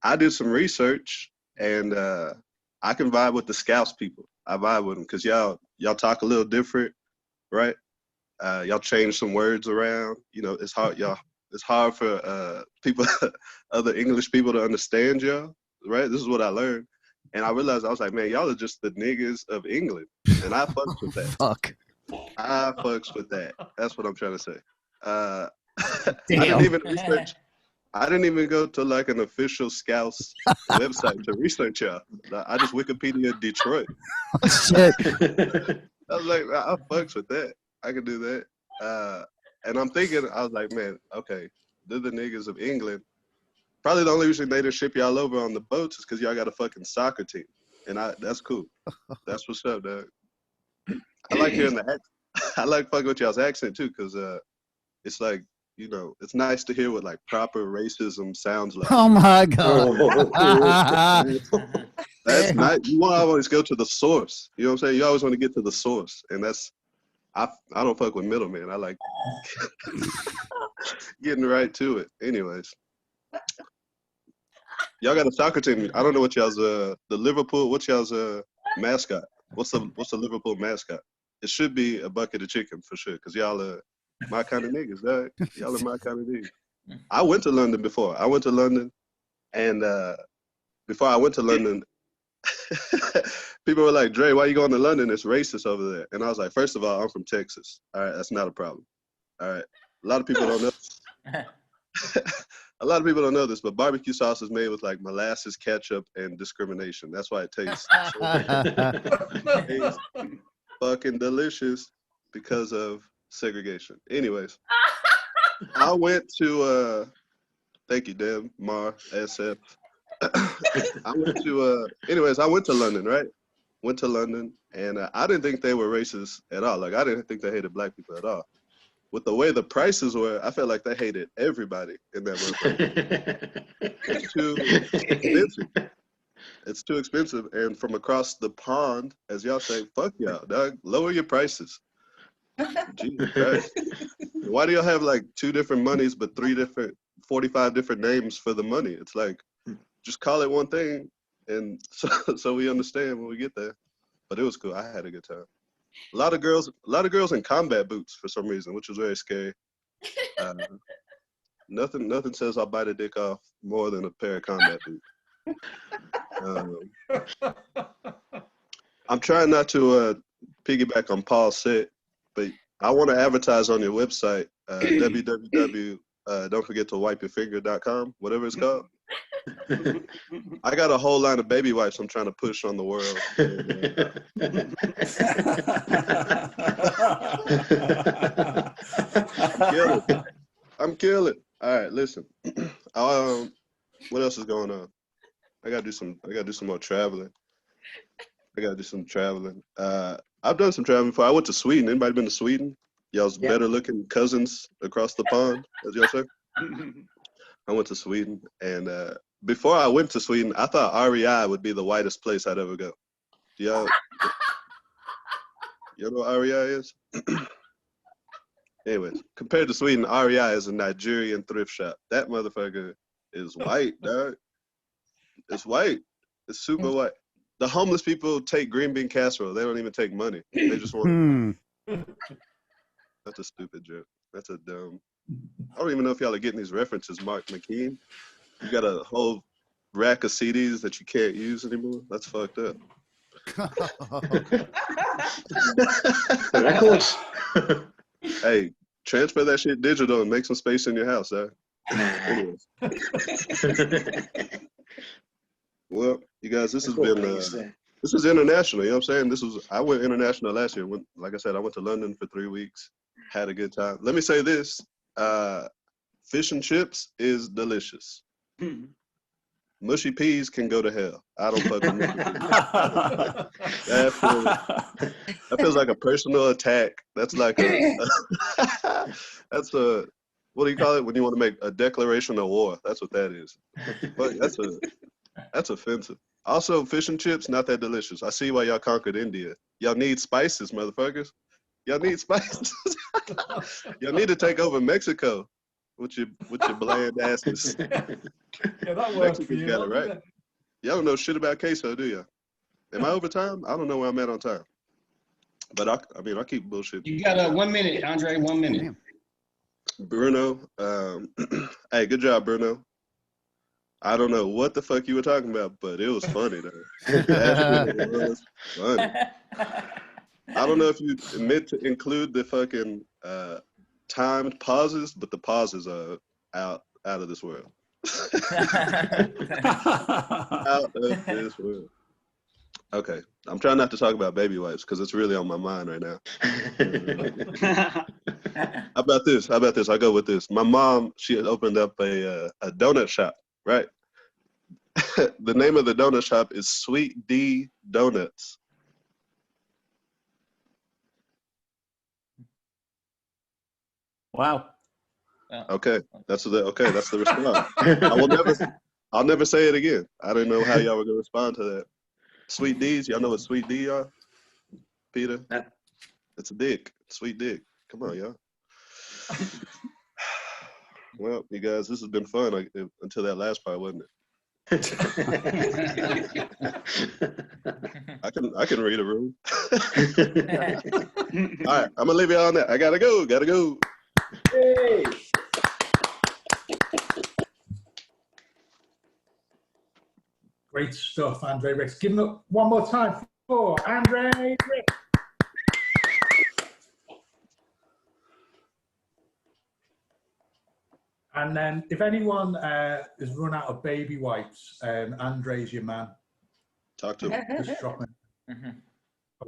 I did some research, and I can vibe with the Scouse people. I vibe with them because y'all talk a little different, right? Y'all change some words around. You know, it's hard for people, other English people to understand y'all, right? This is what I learned. And I realized, I was like, man, y'all are just the niggas of England. And I fucks with that. Fuck. I fucks with that. That's what I'm trying to say. I didn't even research. I didn't even go to like an official Scouse website to research y'all. I just Wikipedia Detroit. Shit. I was like, I fucks with that. I can do that. And I'm thinking, I was like, man, okay, they're the niggas of England. Probably the only reason they didn't ship y'all over on the boats is because y'all got a fucking soccer team. And that's cool. That's what's up, dog. I like hearing the accent. I like fucking with y'all's accent too, because it's like, you know, it's nice to hear what like proper racism sounds like. Oh my God. That's nice. You want to always go to the source. You know what I'm saying? You always want to get to the source. And that's, I don't fuck with middlemen. I like getting right to it. Anyways. Y'all got a soccer team. I don't know what y'all's the Liverpool, what's y'all's mascot? What's the Liverpool mascot? It should be a bucket of chicken for sure, because y'all are my kind of niggas, right? Y'all are my kind of niggas. I went to London before. I went to London, and before I went to London, people were like, Dre, why you going to London? It's racist over there. And I was like, first of all, I'm from Texas. All right, that's not a problem. All right. A lot of people don't know. A lot of people don't know this, but barbecue sauce is made with like molasses, ketchup, and discrimination. That's why it tastes fucking delicious, because of segregation. Anyways, I went to thank you, Deb, Mar, SF. I went to London, right? Went to London, and I didn't think they were racist at all. Like, I didn't think they hated black people at all. With the way the prices were, I felt like they hated everybody in that motherfucker. It's too expensive. It's too expensive. And from across the pond, as y'all say, fuck y'all, dog. Lower your prices. Jesus Christ. Why do y'all have like 2 different monies, but 45 different names for the money? It's like, just call it one thing, and so we understand when we get there. But it was cool. I had a good time. A lot of girls in combat boots for some reason, which was very scary. Nothing says I'll bite a dick off more than a pair of combat boots. I'm trying not to piggyback on Paul's set, but I want to advertise on your website, www. Don't forget to wipeyourfinger.com, whatever it's called. I got a whole line of baby wipes I'm trying to push on the world. I'm killing. All right, listen. What else is going on? I gotta do some more traveling. I've done some traveling before. I went to Sweden. Anybody been to Sweden? Y'all's better looking cousins across the pond, as y'all say. I went to Sweden, and before I went to Sweden, I thought REI would be the whitest place I'd ever go. You know what REI is? Anyways, compared to Sweden, REI is a Nigerian thrift shop. That motherfucker is white, dog. It's white. It's super white. The homeless people take green bean casserole. They don't even take money. They just want That's a stupid joke. That's a dumb. I don't even know if y'all are getting these references, Mark McKean. You got a whole rack of CDs that you can't use anymore. That's fucked up. Records. Hey, transfer that shit digital and make some space in your house, huh? Anyways. Well, you guys, this has That's what been Pete said. this is international. You know what I'm saying? I went international last year. Like I said, I went to London for 3 weeks. Had a good time. Let me say this: fish and chips is delicious. Mushy peas can go to hell. I don't fuck with mushy peas. That feels like a personal attack. That's like that's a what do you call it when you want to make a declaration of war? That's what that is. But that's offensive. Also, fish and chips not that delicious. I see why y'all conquered India. Y'all need spices, motherfuckers. Y'all need spices. Y'all need to take over Mexico with your bland asses. Yeah, that worked for Mexico's you. got it Doesn't right. Y'all don't know shit about queso, do you? Am I over time? I don't know where I'm at on time. But I keep bullshit. You got 1 minute, Andre. 1 minute. Bruno, hey, good job, Bruno. I don't know what the fuck you were talking about, but it was funny though. That shit was funny. I don't know if you meant to include the fucking timed pauses, but the pauses are out of this world. Out of this world. Okay, I'm trying not to talk about baby wipes because it's really on my mind right now. How about this? I'll go with this. My mom, she had opened up a donut shop, right? The name of the donut shop is Sweet D Donuts. Wow. Okay, that's the response. I'll never say it again. I didn't know how y'all were gonna respond to that. Sweet D's, y'all know what Sweet D are? Peter? It's a dick. Sweet dick. Come on, y'all. Well, you guys, this has been fun until that last part, wasn't it? I can read a room. All right, I'm gonna leave y'all on that. I gotta go. Hey. Great stuff, Andre Ricks. Give him up one more time for Andre Ricks. And then if anyone has run out of baby wipes, Andre's your man. Talk to him. Just drop him.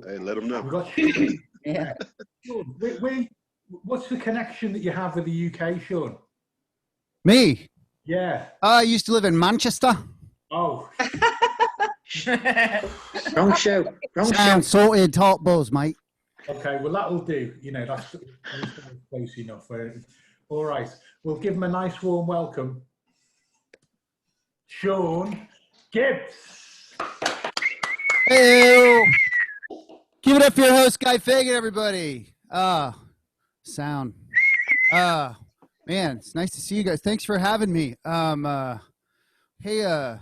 Hey, let him know. We've got yeah. What's the connection that you have with the UK, Sean? Me? Yeah. I used to live in Manchester. Oh. Wrong show. Sound sorted top buzz, mate. Okay, well that'll do. You know, that's close enough. All right, we'll give him a nice warm welcome. Sean Gibbs. Hey, give it up for your host, Guy Fagan, everybody. Sound. Man, it's nice to see you guys. Thanks for having me. Hey,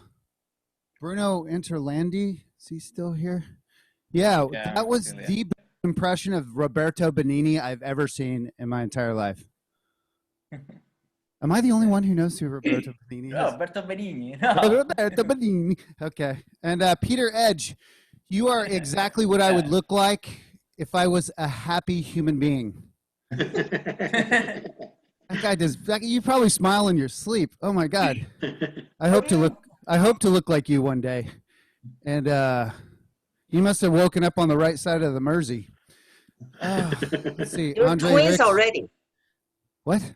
Bruno Interlandi, is he still here? Yeah, that was the best impression of Roberto Benigni I've ever seen in my entire life. Am I the only one who knows who Roberto Benigni is? Roberto Benigni. No. Roberto Benigni. Okay. And Peter Edge, you are exactly what I would look like if I was a happy human being. That guy does. You probably smile in your sleep. Oh my God. I hope to look like you one day. And you must have woken up on the right side of the Mersey. Let's see. You're Andre twins Ricks. already. What?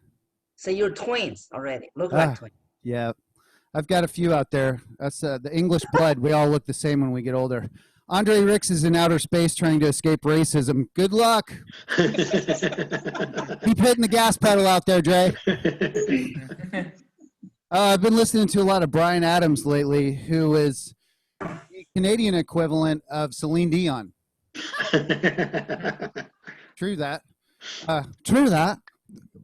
So you're twins already. Look like twins. Yeah. I've got a few out there. That's the English blood. We all look the same when we get older. Andre Ricks is in outer space trying to escape racism. Good luck. Keep hitting the gas pedal out there, Dre. I've been listening to a lot of Bryan Adams lately, who is the Canadian equivalent of Celine Dion. True that. True that.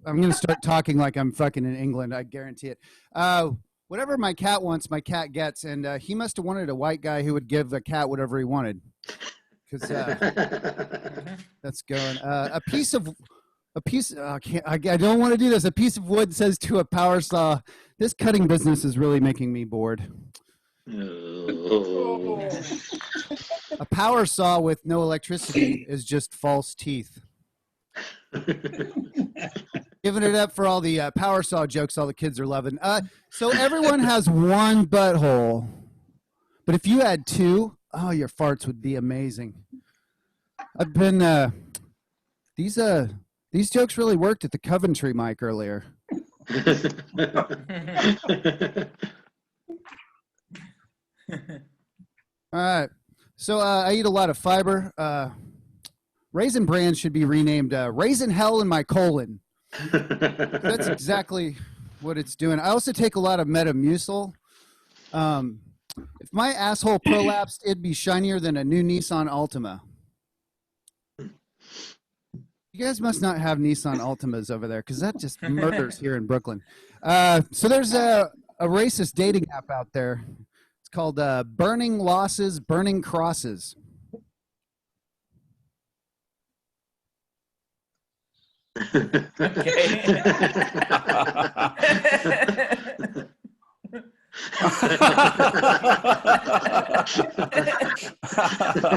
I'm going to start talking like I'm fucking in England. I guarantee it. Whatever my cat wants, my cat gets. And he must have wanted a white guy who would give a cat whatever he wanted. Because that's going. I don't want to do this. A piece of wood says to a power saw, this cutting business is really making me bored. A power saw with no electricity is just false teeth. Giving it up for all the power saw jokes all the kids are loving. So everyone has one butthole. But if you had 2, oh, your farts would be amazing. I've been these jokes really worked at the Coventry mic earlier. All right. So I eat a lot of fiber. Raisin Bran should be renamed Raisin Hell in My Colon. That's exactly what it's doing. I also take a lot of Metamucil. If my asshole prolapsed, it'd be shinier than a new Nissan Altima. You guys must not have Nissan Altimas over there because that just murders here in Brooklyn. So there's a racist dating app out there. It's called Burning Losses, Burning Crosses.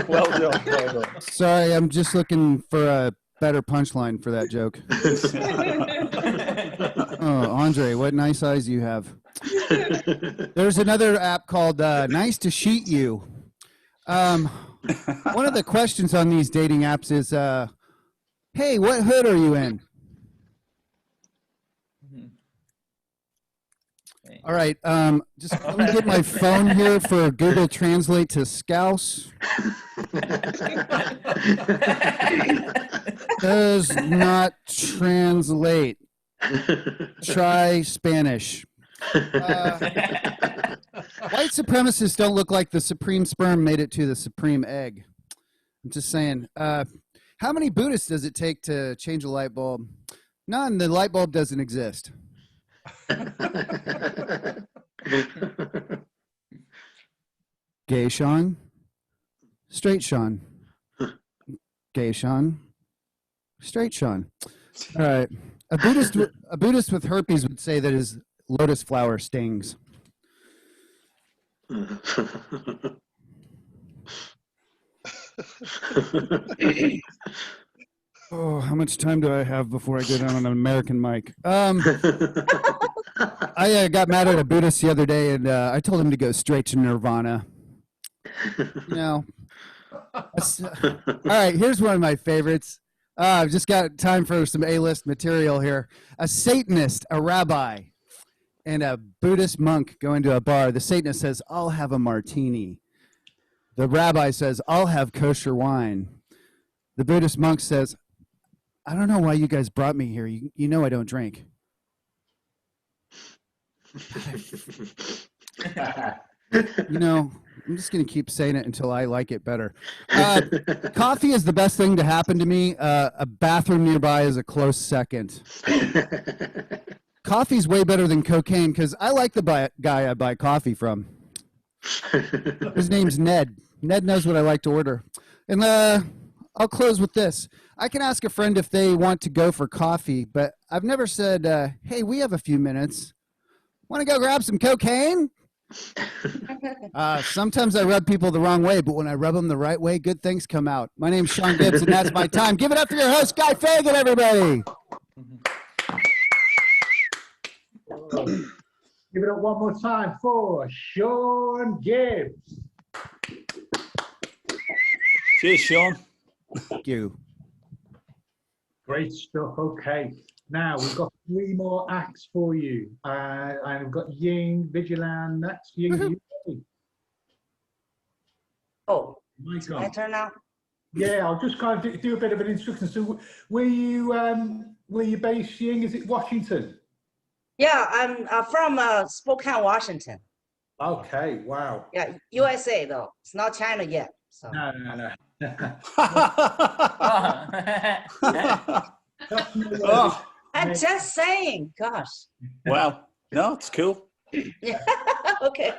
Well done. Sorry, I'm just looking for a better punchline for that joke. Oh, Andre, what nice eyes you have. There's another app called Nice to Sheet You. One of the questions on these dating apps is, hey, what hood are you in? All right, just let me get my phone here for Google Translate to Scouse. Does not translate. Try Spanish. White supremacists don't look like the supreme sperm made it to the supreme egg. I'm just saying. How many Buddhists does it take to change a light bulb? None. The light bulb doesn't exist. Gay Sean, straight Sean, gay Sean, straight Sean. All right. A Buddhist with herpes would say that his lotus flower stings. Oh, how much time do I have before I go down on an American mic? I got mad at a Buddhist the other day, and I told him to go straight to Nirvana. You know. All right, here's one of my favorites. I've just got time for some A-list material here. A Satanist, a rabbi, and a Buddhist monk go into a bar. The Satanist says, I'll have a martini. The rabbi says, I'll have kosher wine. The Buddhist monk says, I don't know why you guys brought me here. You know I don't drink. You know, I'm just going to keep saying it until I like it better. Coffee is the best thing to happen to me. A bathroom nearby is a close second. Coffee's way better than cocaine because I like the guy I buy coffee from. His name's Ned. Ned knows what I like to order. And I'll close with this. I can ask a friend if they want to go for coffee, but I've never said, hey, we have a few minutes. Want to go grab some cocaine? Sometimes I rub people the wrong way, but when I rub them the right way, good things come out. My name's Sean Gibbs, and that's my time. Give it up for your host, Guy Fagan, everybody. Give it up one more time for Sean Gibbs. Cheers, Sean. Thank you. Great stuff. Okay. Now we've got 3 more acts for you. And we've got Ying, Vigilant, next. Ying, you ready? Oh, Mike my on. turn now? Yeah, I'll just kind of do a bit of an instruction. So where you based, Ying? Is it Washington? Yeah, I'm from Spokane, Washington. Okay, wow. Yeah, USA though. It's not China yet. So. No. Oh, I'm just saying, gosh. wow. No, it's cool. Yeah, okay.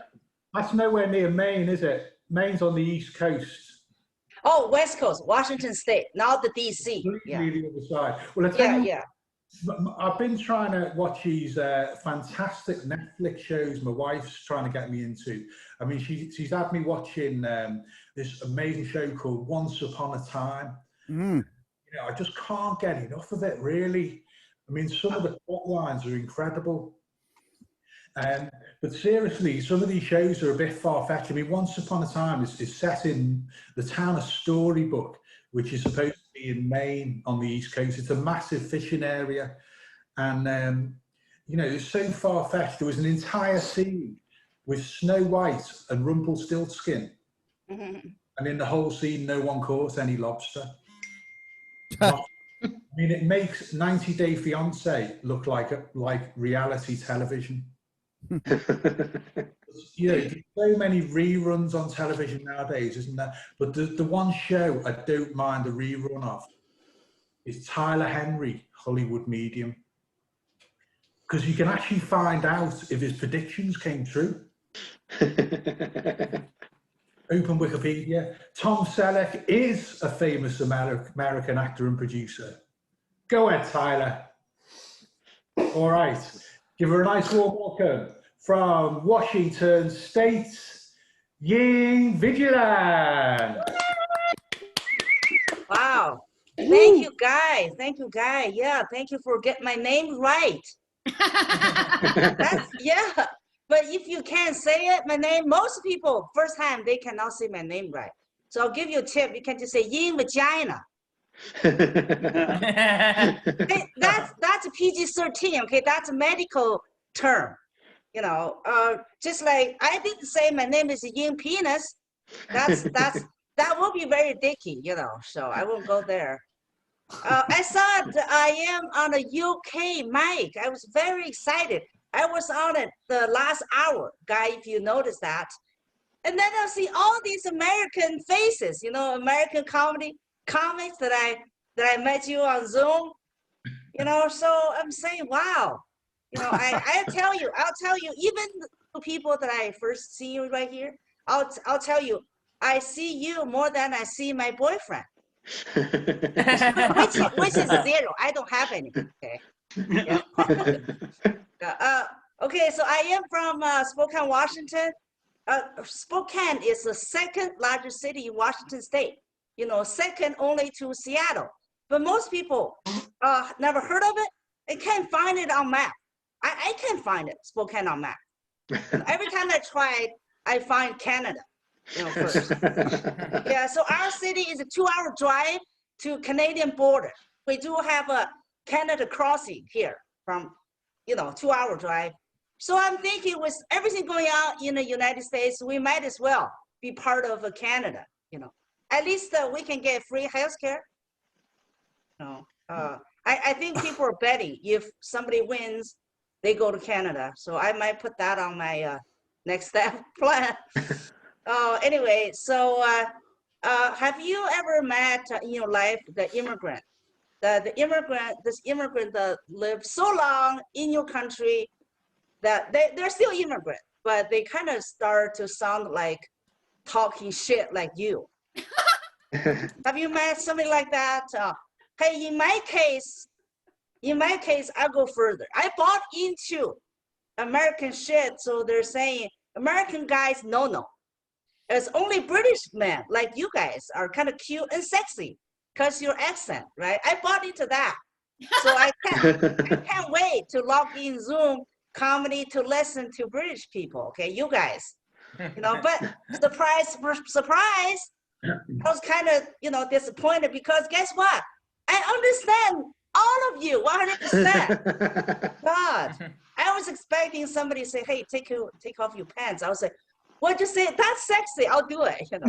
That's nowhere near Maine, is it? Maine's on the East Coast. Oh, West Coast, Washington State, not the DC. Yeah. Completely the other side. Well, I tell you, Yeah. I've been trying to watch these fantastic Netflix shows my wife's trying to get me into. I mean, she's had me watching this amazing show called Once Upon a Time. Mm. You know, I just can't get enough of it, really. I mean, some of the plot lines are incredible. But seriously, some of these shows are a bit far-fetched. I mean, Once Upon a Time is set in the town of Storybook, which is supposed to be in Maine on the East Coast. It's a massive fishing area. And, you know, it's so far-fetched. There was an entire scene with Snow White and Rumpelstiltskin. And in the whole scene, no one caught any lobster. I mean, it makes 90 Day Fiancé look like reality television. You know, there's so many reruns on television nowadays, isn't there? But the one show I don't mind the rerun of is Tyler Henry, Hollywood Medium. Because you can actually find out if his predictions came true. Open Wikipedia. Tom Selleck is a famous American actor and producer. Go ahead, Tyler. All right. Give her a nice warm welcome from Washington State, Ying Vigilant. Wow. Thank you, guys. Thank you, guys. Yeah, thank you for getting my name right. Yeah. But if you can't say it, my name, most people, first time, they cannot say my name right. So I'll give you a tip. You can just say Yin Vagina. Hey, that's a PG-13, okay? That's a medical term, you know. Just like I didn't say my name is Yin Penis. That will be very dicky, you know. So I won't go there. I saw I am on a UK mic. I was very excited. I was on it the last hour, guy, if you notice that. And then I see all these American faces, you know, American comics that I met you on Zoom, you know, so I'm saying, wow, you know, I'll tell you, even the people that I first see you right here, I'll tell you, I see you more than I see my boyfriend, which is zero. I don't have any, okay. Yeah. Okay, so I am from Spokane, Washington. Spokane is the second largest city in Washington State. You know, second only to Seattle. But most people never heard of it. They can't find it on map. I can't find it, Spokane on map. Every time I tried, I find Canada, you know, first. Yeah, so our city is a 2-hour drive to Canadian border. We do have a Canada crossing here from, you know, 2-hour drive. So I'm thinking with everything going on in the United States, we might as well be part of Canada, you know. At least we can get free healthcare. No, I think people are betting if somebody wins, they go to Canada. So I might put that on my next step plan. Anyway, so have you ever met in your life the immigrant? This immigrant that lived so long in your country that they're still immigrant, but they kind of start to sound like talking shit like you. Have you met somebody like that? Hey, in my case, I'll go further. I bought into American shit, so they're saying American guys, no. It's only British men like you guys are kind of cute and sexy because your accent, right? I bought into that. So I can't wait to log in Zoom comedy to listen to British people, okay? You guys, you know, but surprise, I was kind of, you know, disappointed because guess what? I understand all of you 100%. God, I was expecting somebody to say, hey, take off your pants. I was like, what'd you say? That's sexy. I'll do it, you know.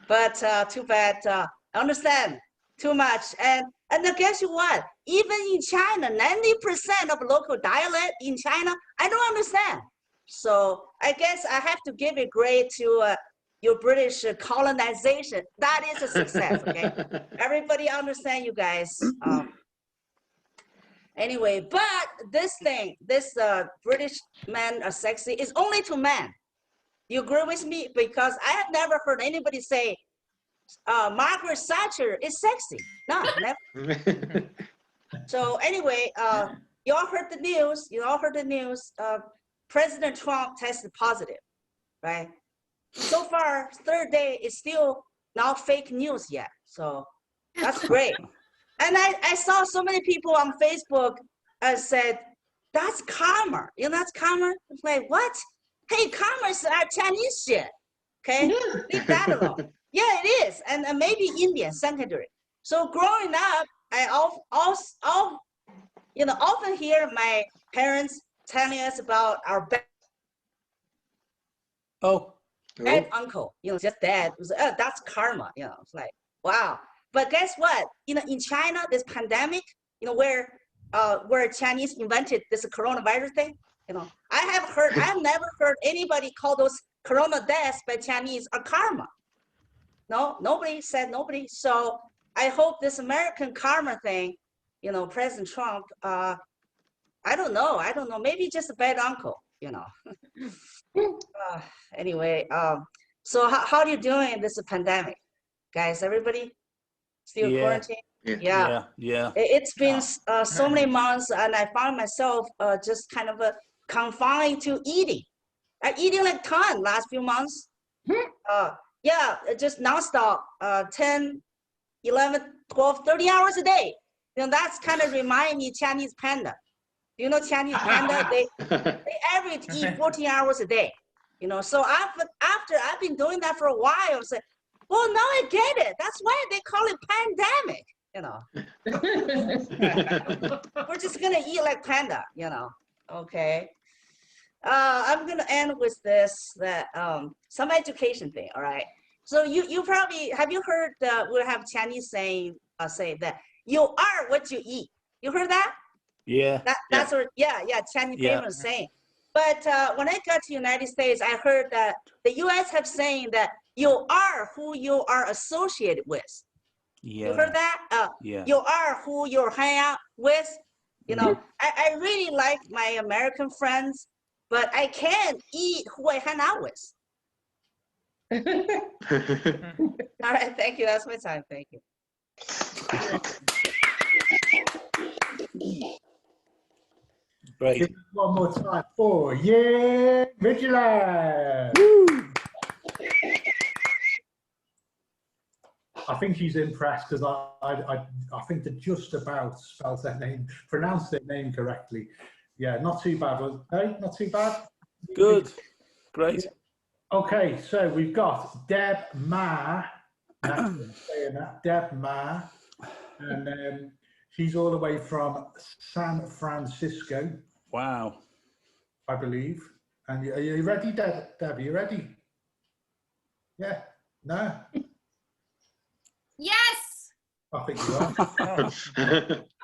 But too bad. I understand too much. And then guess what? Even in China, 90% of local dialect in China, I don't understand. So I guess I have to give a grade to your British colonization. That is a success, okay? Everybody understand you guys. Anyway, but this British men are sexy is only to men. You agree with me? Because I have never heard anybody say Margaret Thatcher is sexy. No, never. So anyway, you all heard the news. President Trump tested positive, right? So far, third day is still not fake news yet. So that's great. And I saw so many people on Facebook said, that's karma. You know, that's karma. It's like, what? Hey, karma is Chinese shit. Okay, leave that alone. Yeah, it is, and maybe Indian secondary. So growing up, I often hear my parents telling us about our bad uncle. You know, just dad. It was, oh, that's karma. You know, it's like, wow. But guess what? You know, in China, this pandemic, you know, where Chinese invented this coronavirus thing. You know, I've never heard anybody call those corona deaths by Chinese a karma. No, nobody said nobody. So I hope this American karma thing, you know, President Trump, I don't know. Maybe just a bad uncle, you know. Anyway, so how are you doing in this pandemic, guys? Everybody still quarantined? Yeah. It's been so many months, and I found myself just kind of confined to eating. I'm eating like ton last few months. Yeah, just nonstop, 10, 11, 12, 30 hours a day. You know, that's kind of remind me Chinese panda. You know, Chinese panda, they average eat 14 hours a day. You know, so after I've been doing that for a while, I was like, well, now I get it. That's why they call it pandemic. You know, we're just gonna eat like panda. You know, okay. I'm gonna end with this, that some education thing. All right. So you probably have you heard we'll have Chinese saying say that you are what you eat. You heard that? Yeah. That's what Chinese famous saying. But when I got to United States, I heard that the U.S. have saying that you are who you are associated with. Yeah. You heard that? Yeah. You are who you hang out with. You know, I really like my American friends, but I can't eat who I hang out with. All right, thank you. That's my time. Thank you. Great. One more time for Vigilante. I think she's impressed because I think they just about spelled their name, pronounced their name correctly. Yeah, not too bad. No, not too bad. Good. Great. Okay, so we've got Deb Ma. Saying that, Deb Ma, and she's all the way from San Francisco. Wow. I believe. And are you ready, Deb? Are you ready? Yeah. No. Yes. I think you are.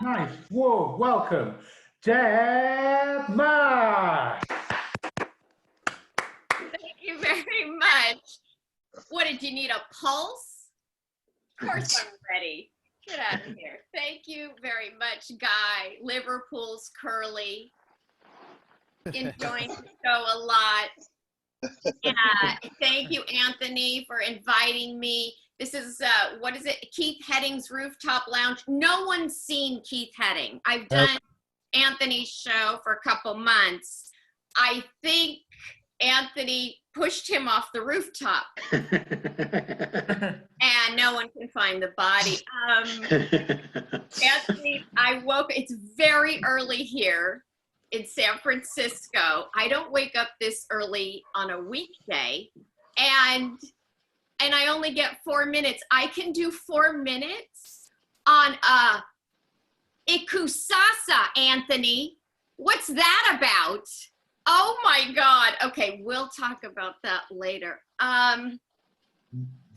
Nice. Whoa, welcome, Deb Ma. Thank you very much. What, did you need a pulse? Of course I'm ready. Get out of here. Thank you very much, Guy. Liverpool's Curly. Enjoying the show a lot. Thank you, Anthony, for inviting me. This is, what is it? Keith Heading's Rooftop Lounge. No one's seen Keith Heading. I've done Anthony's show for a couple months. I think Anthony pushed him off the rooftop. And no one can find the body. Anthony, I woke, it's very early here in San Francisco. I don't wake up this early on a weekday, and I only get 4 minutes. I can do 4 minutes on Ikusasa, Anthony. What's that about? Oh my God. Okay, we'll talk about that later.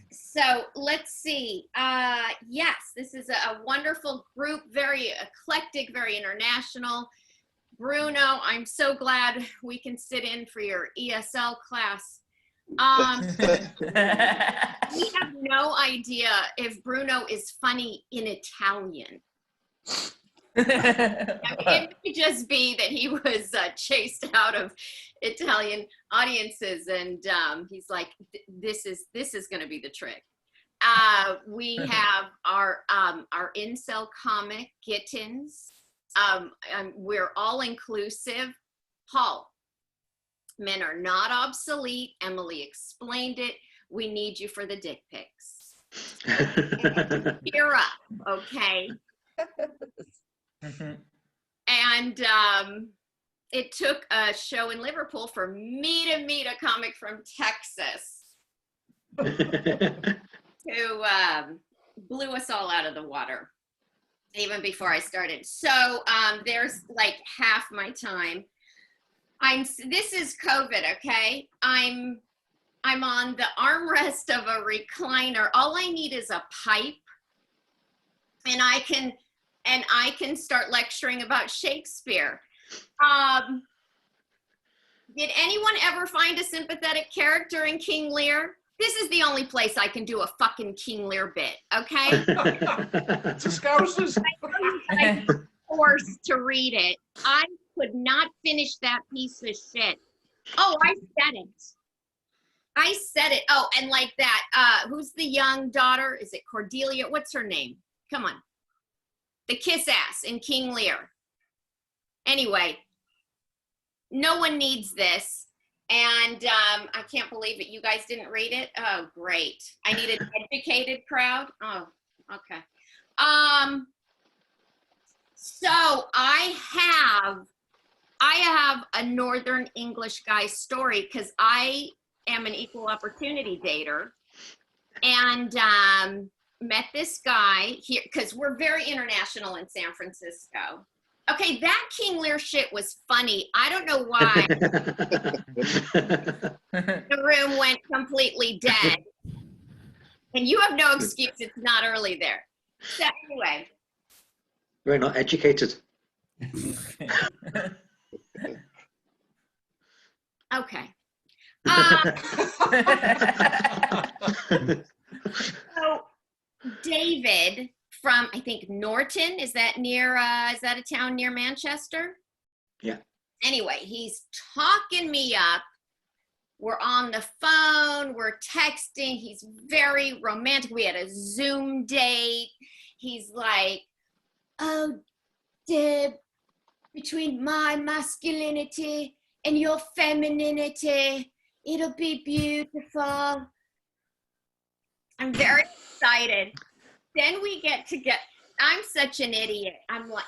So let's see. Yes, this is a wonderful group, very eclectic, very international. Bruno, I'm so glad we can sit in for your ESL class. We have no idea if Bruno is funny in Italian. It may just be that he was chased out of Italian audiences, and he's like, this is going to be the trick. We have our incel comic Gittins. We're all inclusive. Paul, men are not obsolete. Emily explained it. We need you for the dick pics. Cheer up, okay? And it took a show in Liverpool for me to meet a comic from Texas who blew us all out of the water even before I started. So there's like half my time. This is COVID, okay? I'm on the armrest of a recliner. All I need is a pipe, and I can start lecturing about Shakespeare. Did anyone ever find a sympathetic character in King Lear? This is the only place I can do a fucking King Lear bit, okay? To Scousers. I'm forced to read it. I could not finish that piece of shit. Oh, I said it. Oh, and like that, who's the young daughter? Is it Cordelia? What's her name? Come on. The kiss ass in King Lear. Anyway, no one needs this. And I can't believe it. You guys didn't read it? Oh, great. I need an educated crowd. Oh, okay. So I have a Northern English guy story because I am an equal opportunity dater, and met this guy here because we're very international in San Francisco. Okay, that King Lear shit was funny. I don't know why the room went completely dead. And you have no excuse, it's not early there. So anyway. We're not educated. Okay. So David from, I think, Norton, is that a town near Manchester? Yeah. Anyway, he's talking me up. We're on the phone, we're texting, he's very romantic. We had a Zoom date. He's like, oh, Deb, between my masculinity and your femininity, it'll be beautiful. I'm very excited. Then we I'm such an idiot.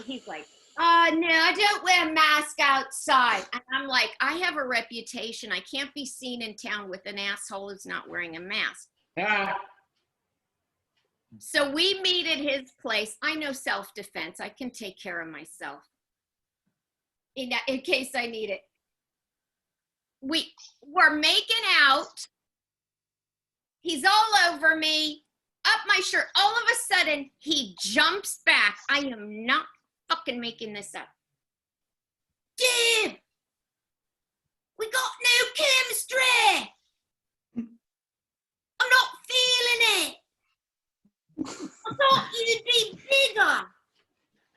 He's like, oh, no, I don't wear a mask outside. And I'm like, I have a reputation. I can't be seen in town with an asshole who's not wearing a mask. So we meet at his place. I know self-defense. I can take care of myself in case I need it. We're making out. He's all over me, up my shirt. All of a sudden, he jumps back. I am not fucking making this up. Dude, we got no chemistry. I'm not feeling it. I thought you'd be bigger.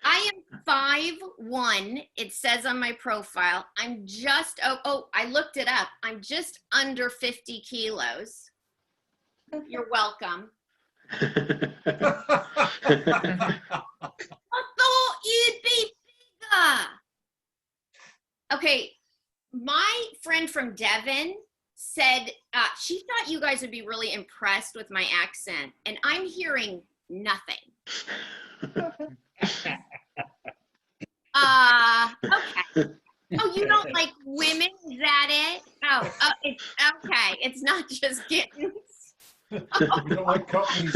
I am 5'1". It says on my profile. I'm just, I looked it up. I'm just under 50 kilos. You're welcome. I thought you'd be bigger. Okay, my friend from Devon said she thought you guys would be really impressed with my accent, and I'm hearing nothing. Okay. Oh, you don't like women? Is that it? Oh, it's okay. It's not just kittens. You don't like cockneys.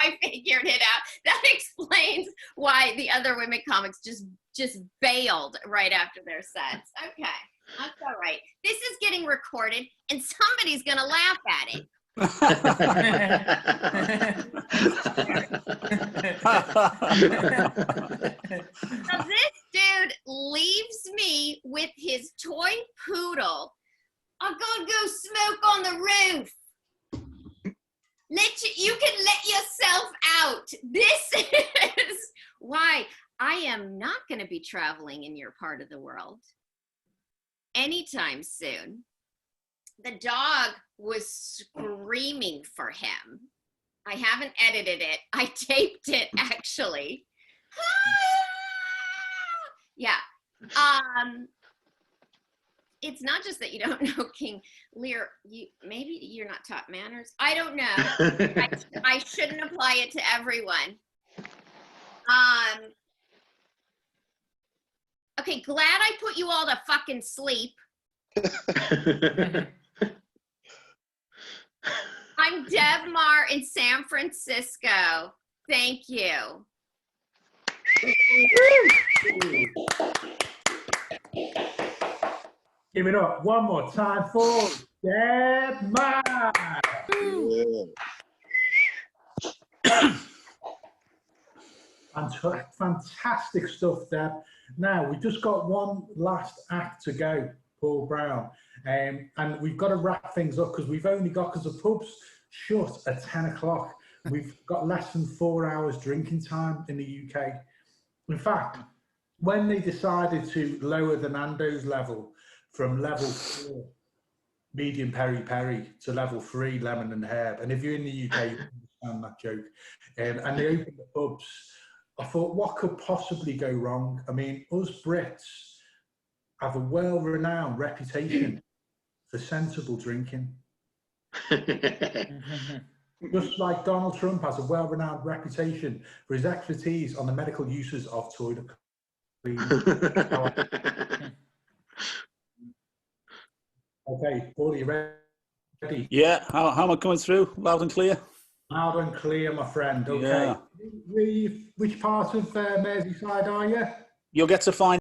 I figured it out. That explains why the other women comics just bailed right after their sets. Okay, that's all right. This is getting recorded, and somebody's gonna laugh at it. So this dude leaves me with his toy poodle. I'm gonna go smoke on the roof. You can let yourself out. This is why I am not going to be traveling in your part of the world anytime soon. The dog was screaming for him. I haven't edited it. I taped it, actually. Yeah. It's not just that you don't know King Lear. Maybe you're not taught manners. I don't know. I shouldn't apply it to everyone. Okay, glad I put you all to fucking sleep. I'm Deb Mar in San Francisco. Thank you. Give it up one more time for Deb Mar. Fantastic stuff, Deb. Now, we've just got one last act to go, Paul Brown. And we've got to wrap things up because we've only got, because the pub's shut at 10 o'clock. We've got less than 4 hours drinking time in the UK. In fact, when they decided to lower the Nando's level from level 4, medium peri-peri, to level 3, lemon and herb, and if you're in the UK, you understand that joke, and they opened the pubs, I thought, what could possibly go wrong? I mean, us Brits have a well-renowned reputation for sensible drinking. Just like Donald Trump has a well-renowned reputation for his expertise on the medical uses of toilet cleaners. Okay, Paul, you ready? Yeah, how am I coming through? Loud and clear? Loud and clear, my friend. Okay. Yeah. Which part of Merseyside are you? You'll get to find